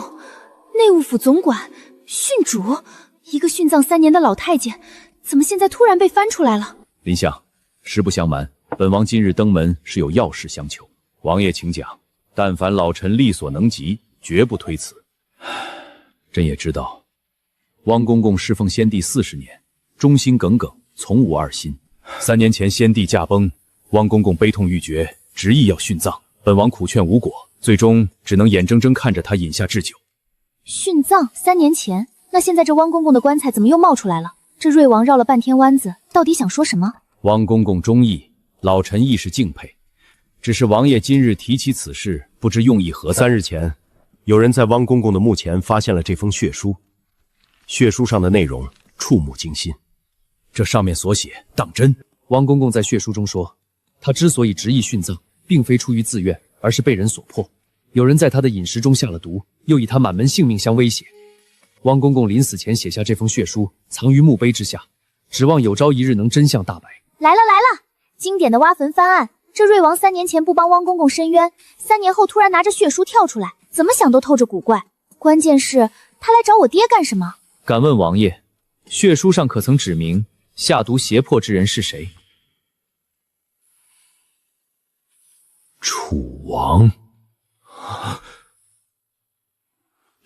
内务府总管殉主，一个殉葬3年的老太监，怎么现在突然被翻出来了？林相，实不相瞒，本王今日登门是有要事相求，王爷请讲。但凡老臣力所能及，绝不推辞。朕也知道，汪公公侍奉先帝40年，忠心耿耿，从无二心。3年前先帝驾崩，汪公公悲痛欲绝，执意要殉葬，本王苦劝无果，最终只能眼睁睁看着他饮下置酒。殉葬3年前，那现在这汪公公的棺材怎么又冒出来了？这瑞王绕了半天弯子，到底想说什么？汪公公忠义，老臣亦是敬佩。只是王爷今日提起此事，不知用意何在。 3日前，有人在汪公公的墓前发现了这封血书，血书上的内容触目惊心。这上面所写当真？汪公公在血书中说，他之所以执意殉葬，并非出于自愿，而是被人所迫。有人在他的饮食中下了毒，又以他满门性命相威胁。汪公公临死前写下这封血书，藏于墓碑之下，指望有朝一日能真相大白。来了，经典的挖坟翻案。这瑞王3年前不帮汪公公申冤，3年后突然拿着血书跳出来，怎么想都透着古怪。关键是他来找我爹干什么？敢问王爷，血书上可曾指明下毒胁迫之人是谁？楚王，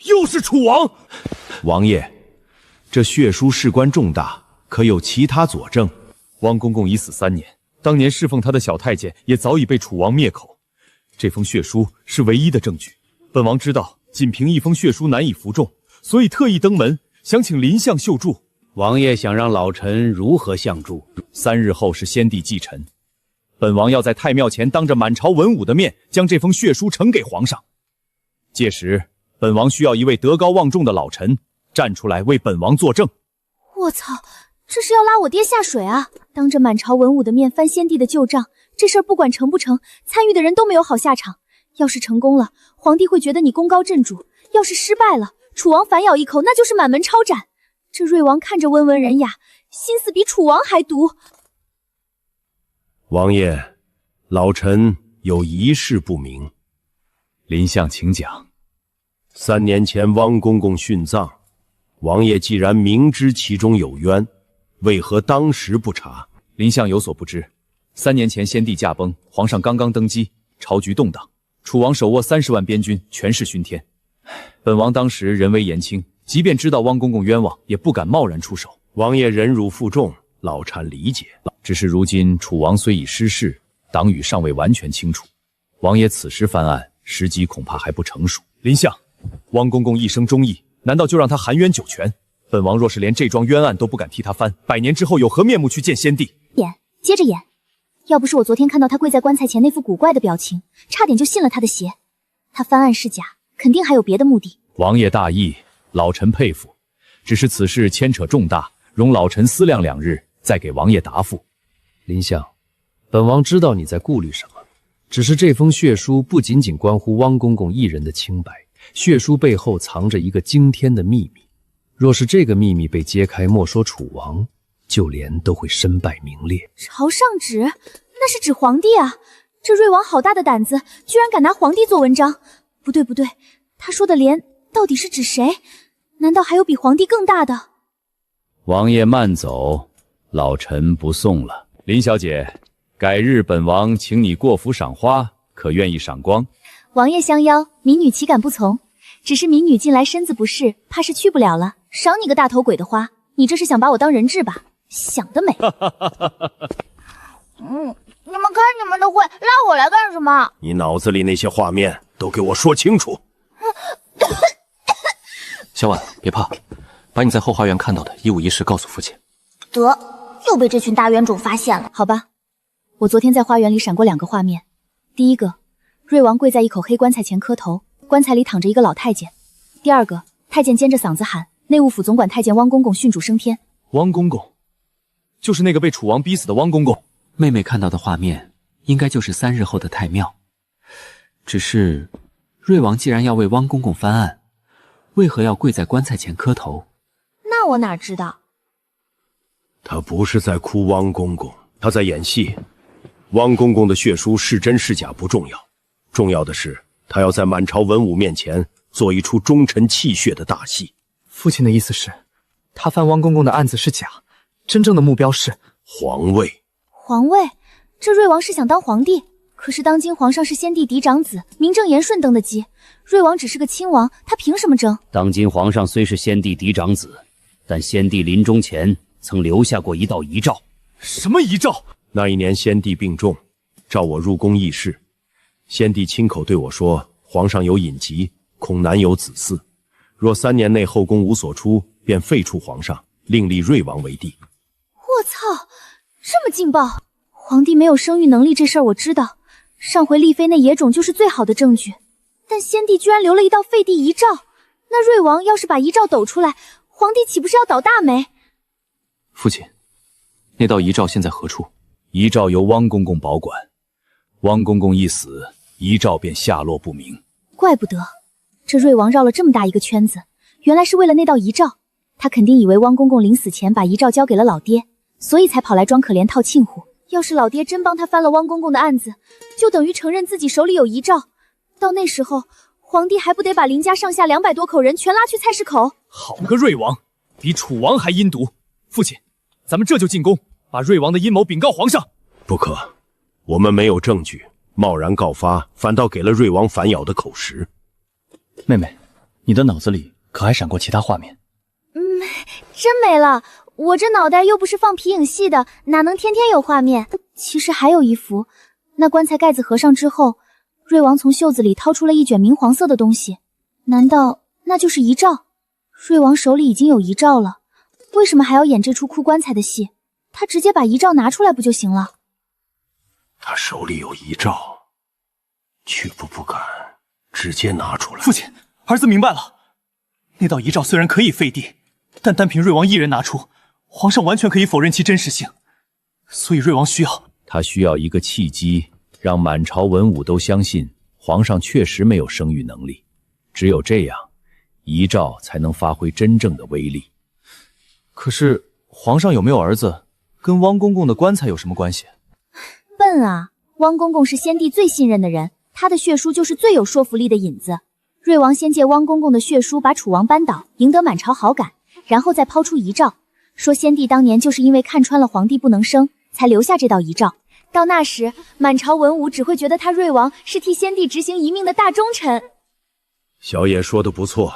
又是楚王！王爷，这血书事关重大，可有其他佐证？汪公公已死3年，当年侍奉他的小太监也早已被楚王灭口。这封血书是唯一的证据。本王知道仅凭一封血书难以服众，所以特意登门，想请林相秀助。王爷想让老臣如何相助？3日后是先帝忌辰，本王要在太庙前当着满朝文武的面，将这封血书呈给皇上。届时，本王需要一位德高望重的老臣站出来为本王作证。我操，这是要拉我爹下水啊！当着满朝文武的面翻先帝的旧账，这事儿不管成不成，参与的人都没有好下场。要是成功了，皇帝会觉得你功高震主；要是失败了，楚王反咬一口，那就是满门抄斩。这瑞王看着温文人雅，心思比楚王还毒。王爷，老臣有一事不明。林相请讲。3年前汪公公殉葬，王爷既然明知其中有冤，为何当时不查？林相有所不知，3年前先帝驾崩，皇上刚刚登基，朝局动荡，楚王手握30万边军，权势熏天。本王当时人微言轻，即便知道汪公公冤枉，也不敢贸然出手。王爷忍辱负重，老臣理解。只是如今楚王虽已失势，党羽尚未完全清楚，王爷此时翻案，时机恐怕还不成熟。林相，汪公公一生忠义，难道就让他含冤九泉？本王若是连这桩冤案都不敢替他翻，100年之后有何面目去见先帝？接着演。要不是我昨天看到他跪在棺材前那副古怪的表情，差点就信了他的邪。他翻案是假，肯定还有别的目的。王爷大义，老臣佩服。只是此事牵扯重大，容老臣思量2日，再给王爷答复。林相，本王知道你在顾虑什么，只是这封血书不仅仅关乎汪公公一人的清白，血书背后藏着一个惊天的秘密。若是这个秘密被揭开，莫说楚王，就连都会身败名裂。朝上旨，那是指皇帝啊！这瑞王好大的胆子，居然敢拿皇帝做文章。不对，他说的连到底是指谁？难道还有比皇帝更大的？王爷慢走，老臣不送了。林小姐，改日本王请你过府赏花，可愿意赏光？王爷相邀，民女岂敢不从？只是民女近来身子不适，怕是去不了了。赏你个大头鬼的花！你这是想把我当人质吧？想得美！你们开你们的会，拉我来干什么？你脑子里那些画面都给我说清楚。小婉，别怕，把你在后花园看到的一五一十告诉父亲。得，又被这群大冤种发现了。好吧，我昨天在花园里闪过2个画面。第一个，瑞王跪在一口黑棺材前磕头，棺材里躺着一个老太监。第二个，太监尖着嗓子喊内务府总管太监汪公公殉主升天。汪公公，就是那个被楚王逼死的汪公公。妹妹看到的画面，应该就是3日后的太庙。只是，瑞王既然要为汪公公翻案，为何要跪在棺材前磕头？那我哪知道？他不是在哭汪公公，他在演戏。汪公公的血书是真是假不重要，重要的是他要在满朝文武面前做一出忠臣泣血的大戏。父亲的意思是，他翻汪公公的案子是假，真正的目标是皇位。皇位？这瑞王是想当皇帝？可是当今皇上是先帝嫡长子，名正言顺登的基，瑞王只是个亲王，他凭什么争？当今皇上虽是先帝嫡长子，但先帝临终前曾留下过一道遗诏。什么遗诏？那一年先帝病重，召我入宫议事，先帝亲口对我说，皇上有隐疾，恐难有子嗣，若3年内后宫无所出，便废黜皇上，另立瑞王为帝。我操，这么劲爆！皇帝没有生育能力这事儿我知道，上回丽妃那野种就是最好的证据。但先帝居然留了一道废帝遗诏，那瑞王要是把遗诏抖出来，皇帝岂不是要倒大霉？父亲，那道遗诏现在何处？遗诏由汪公公保管，汪公公一死，遗诏便下落不明。怪不得这瑞王绕了这么大一个圈子，原来是为了那道遗诏。他肯定以为汪公公临死前把遗诏交给了老爹，所以才跑来装可怜套近乎。要是老爹真帮他翻了汪公公的案子，就等于承认自己手里有遗诏。到那时候，皇帝还不得把林家上下200多口人全拉去菜市口？好个瑞王，比楚王还阴毒！父亲，咱们这就进宫，把瑞王的阴谋禀告皇上。不可，我们没有证据，贸然告发，反倒给了瑞王反咬的口实。妹妹，你的脑子里可还闪过其他画面？真没了，我这脑袋又不是放皮影戏的，哪能天天有画面？其实还有一幅，那棺材盖子合上之后，瑞王从袖子里掏出了一卷明黄色的东西，难道那就是遗诏？瑞王手里已经有遗诏了，为什么还要演这出哭棺材的戏？他直接把遗诏拿出来不就行了？他手里有遗诏，却不敢直接拿出来。父亲，儿子明白了，那道遗诏虽然可以废帝，但单凭瑞王一人拿出，皇上完全可以否认其真实性。所以瑞王需要一个契机，让满朝文武都相信皇上确实没有生育能力。只有这样，遗诏才能发挥真正的威力。可是皇上有没有儿子，跟汪公公的棺材有什么关系？笨啊！汪公公是先帝最信任的人，他的血书就是最有说服力的引子。瑞王先借汪公公的血书把楚王扳倒，赢得满朝好感，然后再抛出遗诏，说先帝当年就是因为看穿了皇帝不能生，才留下这道遗诏。到那时，满朝文武只会觉得他瑞王是替先帝执行遗命的大忠臣。小野说的不错，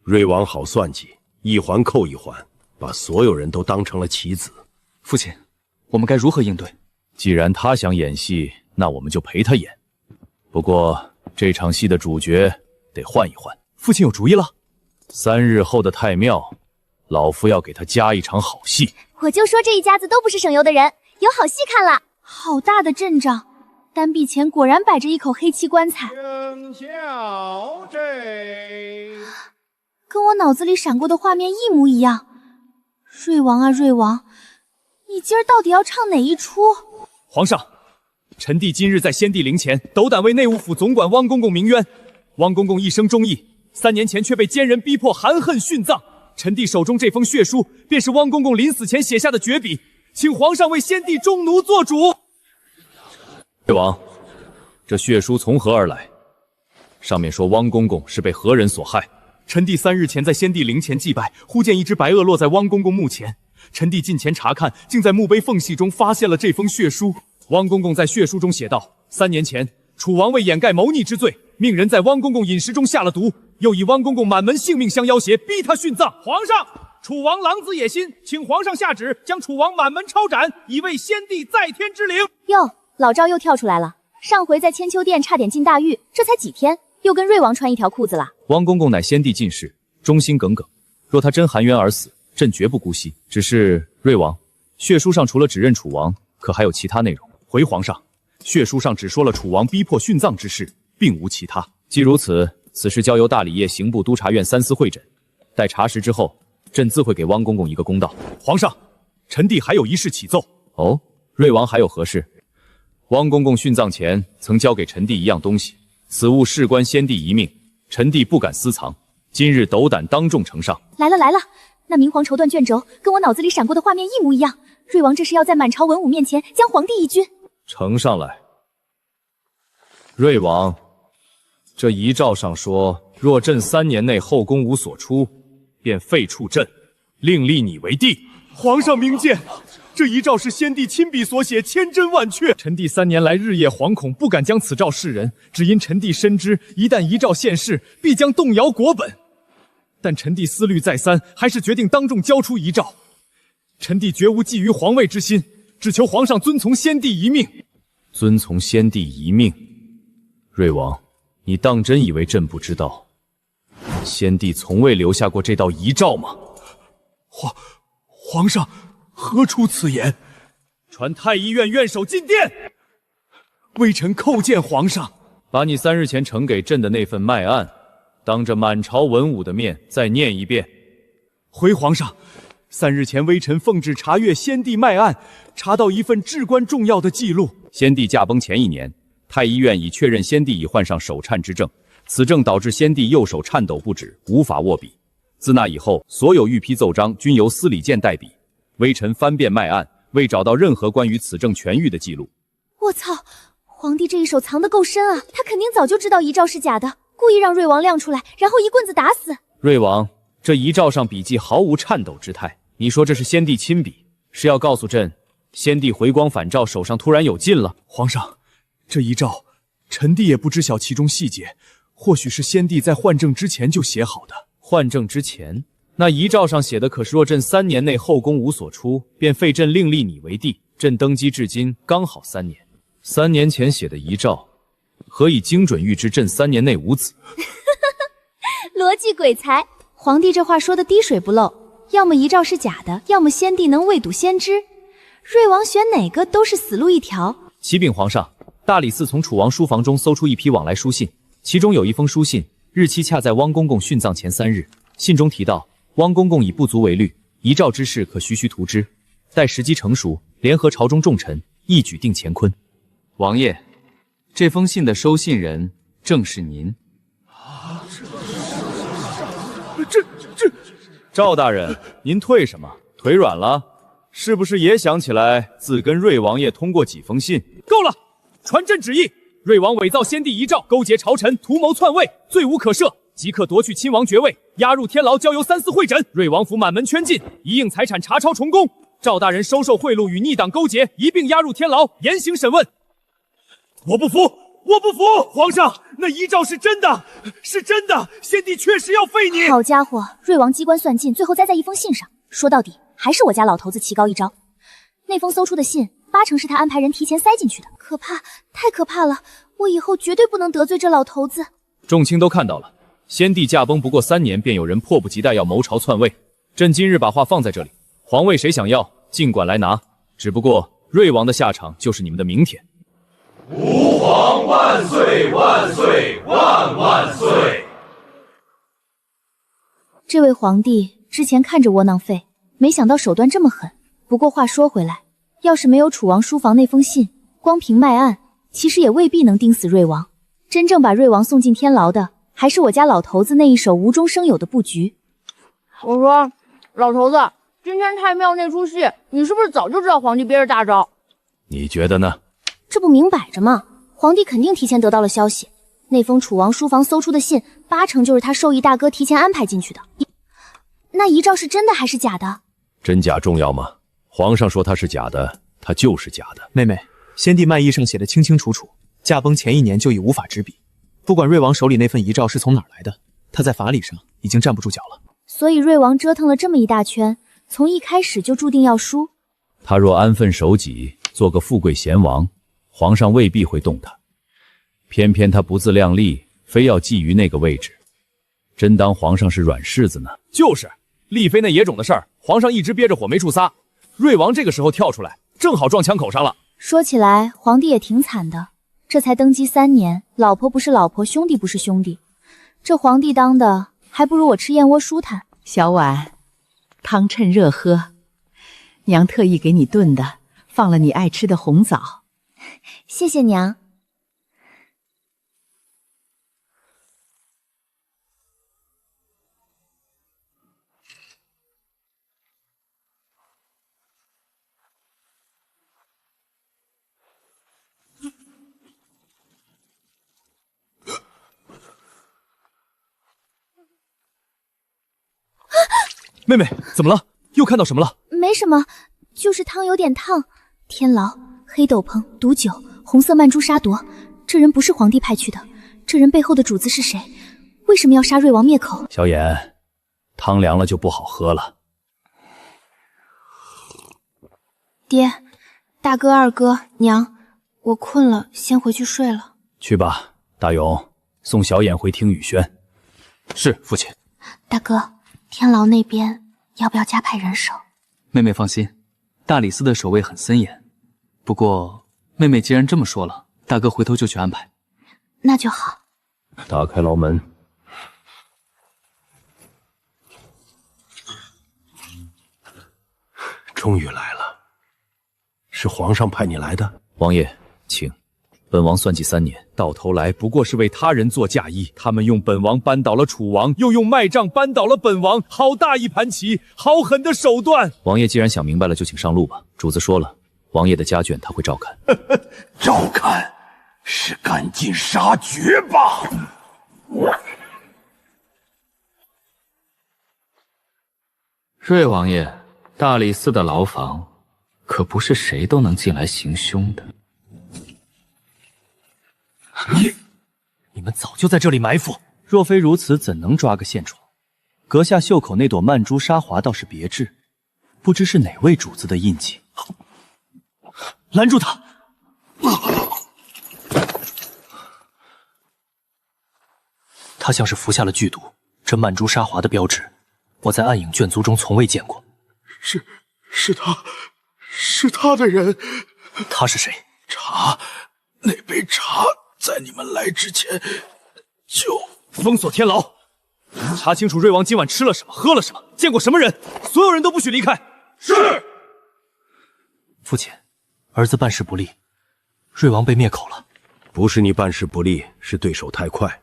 瑞王好算计，一环扣一环，把所有人都当成了棋子。父亲，我们该如何应对？既然他想演戏，那我们就陪他演。不过这场戏的主角得换一换。父亲有主意了，3日后的太庙，老夫要给他加一场好戏。我就说这一家子都不是省油的人，有好戏看了。好大的阵仗，单壁前果然摆着一口黑漆棺材，跟我脑子里闪过的画面一模一样。瑞王啊瑞王，你今儿到底要唱哪一出？皇上，臣弟今日在先帝陵前斗胆为内务府总管汪公公鸣冤。汪公公一生忠义，3年前却被奸人逼迫含恨殉葬。臣弟手中这封血书，便是汪公公临死前写下的绝笔，请皇上为先帝中奴做主。魏王，这血书从何而来？上面说汪公公是被何人所害？臣弟3日前在先帝陵前祭拜，忽见一只白鹅落在汪公公墓前。臣弟近前查看，竟在墓碑缝隙中发现了这封血书。汪公公在血书中写道：3年前，楚王为掩盖谋逆之罪，命人在汪公公饮食中下了毒，又以汪公公满门性命相要挟，逼他殉葬。皇上，楚王狼子野心，请皇上下旨将楚王满门抄斩，以为先帝在天之灵。哟，老赵又跳出来了。上回在千秋殿差点进大狱，这才几天，又跟瑞王穿一条裤子了。汪公公乃先帝进士，忠心耿耿，若他真含冤而死，朕绝不姑息。只是瑞王，血书上除了指认楚王，可还有其他内容？回皇上，血书上只说了楚王逼迫殉葬之事，并无其他。既如此，此事交由大理驿刑部督察院三司会诊，待查实之后，朕自会给汪公公一个公道。皇上，臣弟还有一事启奏。哦，瑞王还有何事？汪公公殉葬前曾交给臣弟一样东西，此物事关先帝遗命，臣弟不敢私藏，今日斗胆当众呈上。来了来了，那明黄绸缎卷轴跟我脑子里闪过的画面一模一样。瑞王这是要在满朝文武面前将皇帝一军。呈上来。瑞王，这遗诏上说，若朕3年内后宫无所出，便废黜朕，另立你为帝。皇上明鉴，这遗诏是先帝亲笔所写，千真万确。臣弟3年来日夜惶恐，不敢将此诏示人，只因臣弟深知，一旦遗诏现世，必将动摇国本。但臣弟思虑再三，还是决定当众交出遗诏。臣弟绝无觊觎皇位之心，只求皇上遵从先帝遗命。遵从先帝遗命？瑞王，你当真以为朕不知道？先帝从未留下过这道遗诏吗？皇上何出此言？传太医院院守进殿。微臣叩见皇上。把你3日前呈给朕的那份脉案，当着满朝文武的面再念一遍。回皇上，3日前微臣奉旨查阅先帝脉案，查到一份至关重要的记录。先帝驾崩前1年，太医院已确认先帝已患上手颤之症，此症导致先帝右手颤抖不止，无法握笔。自那以后，所有御批奏章均由司礼监代笔。微臣翻遍脉案，未找到任何关于此症痊愈的记录。我操！皇帝这一手藏得够深啊！他肯定早就知道遗诏是假的，故意让瑞王亮出来，然后一棍子打死。瑞王，这遗诏上笔迹毫无颤抖之态，你说这是先帝亲笔，是要告诉朕，先帝回光返照，手上突然有劲了？皇上，这遗诏，臣弟也不知晓其中细节，或许是先帝在换证之前就写好的。换证之前？那遗诏上写的可是若朕3年内后宫无所出，便废朕另立你为帝。朕登基至今刚好3年，3年前写的遗诏，何以精准预知朕3年内无子？逻辑鬼才，皇帝这话说的滴水不漏，要么遗诏是假的，要么先帝能未睹先知。瑞王选哪个都是死路一条。启禀皇上，大理寺从楚王书房中搜出一批往来书信，其中有一封书信，日期恰在汪公公殉葬前3日。信中提到，汪公公已不足为虑，遗诏之事可徐徐图之，待时机成熟，联合朝中重臣，一举定乾坤。王爷，这封信的收信人正是您。赵大人，您退什么？腿软了？是不是也想起来自跟瑞王爷通过几封信？够了！传朕旨意，瑞王伪造先帝遗诏，勾结朝臣，图谋篡位，罪无可赦，即刻夺去亲王爵位，押入天牢，交由3司会诊。瑞王府满门圈禁，一应财产查抄充公。赵大人收受贿赂与逆党勾结，一并押入天牢，严刑审问。我不服！我不服！皇上，那遗诏是真的，是真的，先帝确实要废你。好家伙，瑞王机关算尽，最后栽在一封信上。说到底，还是我家老头子棋高一招。那封搜出的信，8成是他安排人提前塞进去的。可怕，太可怕了！我以后绝对不能得罪这老头子。众卿都看到了，先帝驾崩不过3年，便有人迫不及待要谋朝篡位。朕今日把话放在这里，皇位谁想要，尽管来拿。只不过瑞王的下场就是你们的明天。吾皇万岁万岁万万岁！这位皇帝之前看着窝囊废，没想到手段这么狠。不过话说回来，要是没有楚王书房那封信，光凭脉案，其实也未必能钉死瑞王。真正把瑞王送进天牢的，还是我家老头子那一手无中生有的布局。我说，老头子，今天太庙那出戏，你是不是早就知道皇帝憋着大招？你觉得呢？这不明摆着吗？皇帝肯定提前得到了消息，那封楚王书房搜出的信，8成就是他授意大哥提前安排进去的。那遗诏是真的还是假的？真假重要吗？皇上说它是假的，它就是假的。妹妹，先帝脉意上写的清清楚楚，驾崩前1年就已无法执笔。不管瑞王手里那份遗诏是从哪儿来的，他在法理上已经站不住脚了。所以瑞王折腾了这么一大圈，从一开始就注定要输。他若安分守己，做个富贵贤王，皇上未必会动他。偏偏他不自量力，非要觊觎那个位置，真当皇上是软柿子呢？就是丽妃那野种的事儿，皇上一直憋着火没处撒，瑞王这个时候跳出来，正好撞枪口上了。说起来，皇帝也挺惨的，这才登基3年，老婆不是老婆，兄弟不是兄弟，这皇帝当的还不如我吃燕窝舒坦。小婉，汤趁热喝，娘特意给你炖的，放了你爱吃的红枣。谢谢娘。妹妹，怎么了？又看到什么了？没什么，就是汤有点烫。天牢、黑斗篷、毒酒、红色曼珠沙夺，这人不是皇帝派去的。这人背后的主子是谁？为什么要杀瑞王灭口？小妍，汤凉了就不好喝了。爹，大哥、二哥、娘，我困了，先回去睡了。去吧，大勇，送小妍回听雨轩。是，父亲。大哥，天牢那边要不要加派人手？妹妹放心，大理寺的守卫很森严。不过，妹妹既然这么说了，大哥回头就去安排。那就好。打开牢门。终于来了，是皇上派你来的？王爷，请。本王算计3年，到头来不过是为他人做嫁衣。他们用本王扳倒了楚王，又用麦帐扳倒了本王，好大一盘棋，好狠的手段！王爷既然想明白了，就请上路吧。主子说了，王爷的家眷他会照看。照看是赶尽杀绝吧？瑞王爷，大理寺的牢房可不是谁都能进来行凶的。你们早就在这里埋伏，若非如此，怎能抓个现闯？阁下袖口那朵曼珠沙华倒是别致，不知是哪位主子的印记。拦住他！他像是服下了剧毒，这曼珠沙华的标志，我在暗影卷族中从未见过。是他的人。他是谁？茶，那杯茶在你们来之前就封锁天牢，查清楚瑞王今晚吃了什么，喝了什么，见过什么人，所有人都不许离开。是。父亲，儿子办事不力，瑞王被灭口了。不是你办事不力，是对手太快。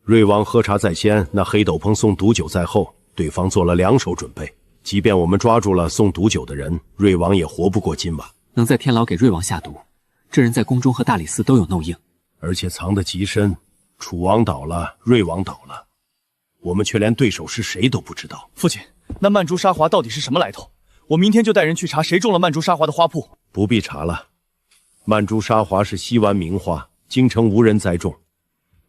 瑞王喝茶在先，那黑斗篷送毒酒在后，对方做了2手准备。即便我们抓住了送毒酒的人，瑞王也活不过今晚。能在天牢给瑞王下毒，这人在宫中和大理寺都有漏印，而且藏得极深。楚王倒了，瑞王倒了，我们却连对手是谁都不知道。父亲，那曼珠沙华到底是什么来头？我明天就带人去查谁中了曼珠沙华的花铺。不必查了，曼珠沙华是西湾名花，京城无人栽种，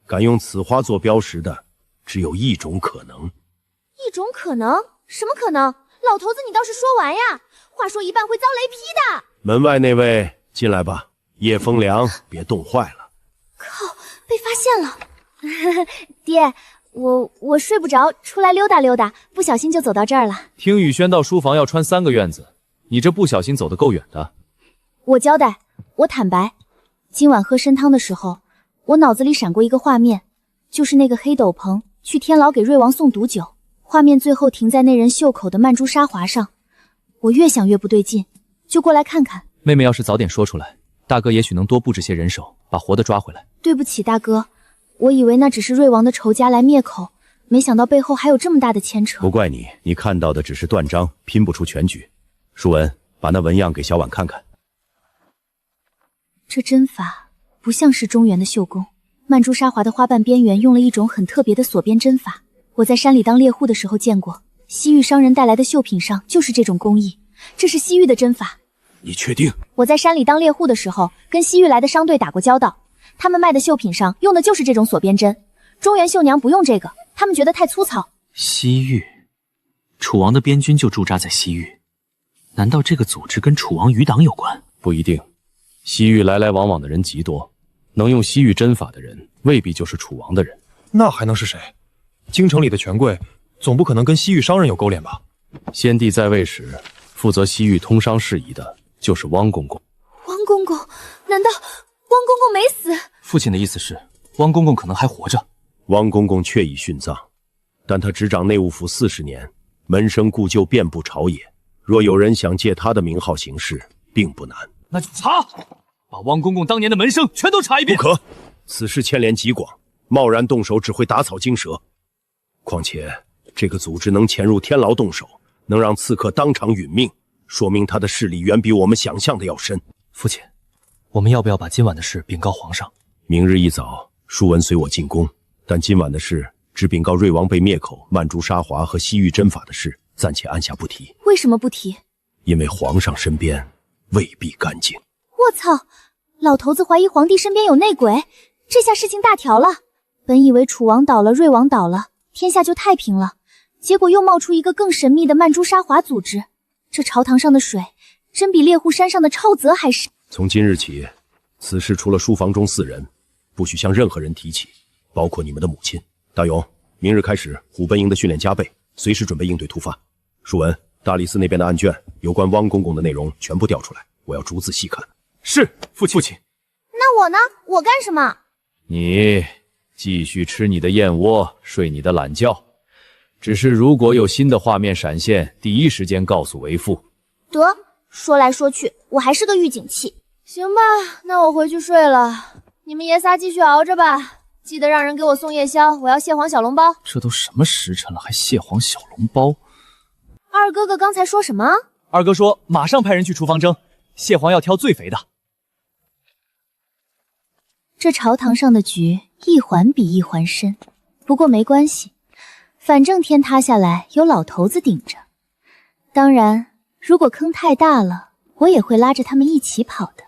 敢用此花做标识的，只有一种可能。一种可能？什么可能？老头子，你倒是说完呀！话说一半会遭雷劈的。门外那位，进来吧。夜风凉，别冻坏了。靠，被发现了。爹，我睡不着，出来溜达溜达，不小心就走到这儿了。听雨轩到书房要穿3个院子，你这不小心走得够远的。我交代，我坦白，今晚喝参汤的时候，我脑子里闪过一个画面，就是那个黑斗篷去天牢给瑞王送毒酒，画面最后停在那人袖口的曼珠沙华上。我越想越不对劲，就过来看看。妹妹要是早点说出来，大哥也许能多布置些人手，把活的抓回来。对不起，大哥，我以为那只是瑞王的仇家来灭口，没想到背后还有这么大的牵扯。不怪你，你看到的只是断章，拼不出全局。舒文，把那纹样给小婉看看。这针法不像是中原的绣工，曼珠沙华的花瓣边缘用了一种很特别的锁边针法。我在山里当猎户的时候见过，西域商人带来的绣品上就是这种工艺，这是西域的针法。你确定？我在山里当猎户的时候，跟西域来的商队打过交道，他们卖的绣品上用的就是这种锁边针。中原绣娘不用这个，他们觉得太粗糙。西域，楚王的边军就驻扎在西域，难道这个组织跟楚王余党有关？不一定，西域来来往往的人极多，能用西域针法的人未必就是楚王的人。那还能是谁？京城里的权贵总不可能跟西域商人有勾连吧？先帝在位时，负责西域通商事宜的就是汪公公。汪公公？难道汪公公没死？父亲的意思是，汪公公可能还活着。汪公公确已殉葬，但他执掌内务府40年，门生故旧遍布朝野。若有人想借他的名号行事，并不难。那就查，把汪公公当年的门生全都查一遍。不可，此事牵连极广，贸然动手只会打草惊蛇。况且这个组织能潜入天牢动手，能让刺客当场殒命，说明他的势力远比我们想象的要深。父亲，我们要不要把今晚的事禀告皇上？明日一早，舒文随我进宫，但今晚的事只禀告瑞王被灭口、曼珠沙华和西域针法的事，暂且按下不提。为什么不提？因为皇上身边未必干净。我操！老头子怀疑皇帝身边有内鬼，这下事情大条了。本以为楚王倒了，瑞王倒了，天下就太平了，结果又冒出一个更神秘的曼珠沙华组织。这朝堂上的水，真比猎户山上的超泽还深。从今日起，此事除了书房中4人，不许向任何人提起，包括你们的母亲。大勇，明日开始虎贲营的训练加倍，随时准备应对突发。舒文，大理寺那边的案卷，有关汪公公的内容全部调出来，我要逐字细看。是，父亲。那我呢？我干什么？你继续吃你的燕窝，睡你的懒觉。只是如果有新的画面闪现，第一时间告诉为父。得，说来说去，我还是个预警器。行吧，那我回去睡了。你们爷仨继续熬着吧，记得让人给我送夜宵，我要蟹黄小笼包。这都什么时辰了，还蟹黄小笼包？二哥哥刚才说什么？二哥说马上派人去厨房蒸，蟹黄要挑最肥的。这朝堂上的局一环比一环深，不过没关系，反正天塌下来有老头子顶着。当然，如果坑太大了，我也会拉着他们一起跑的。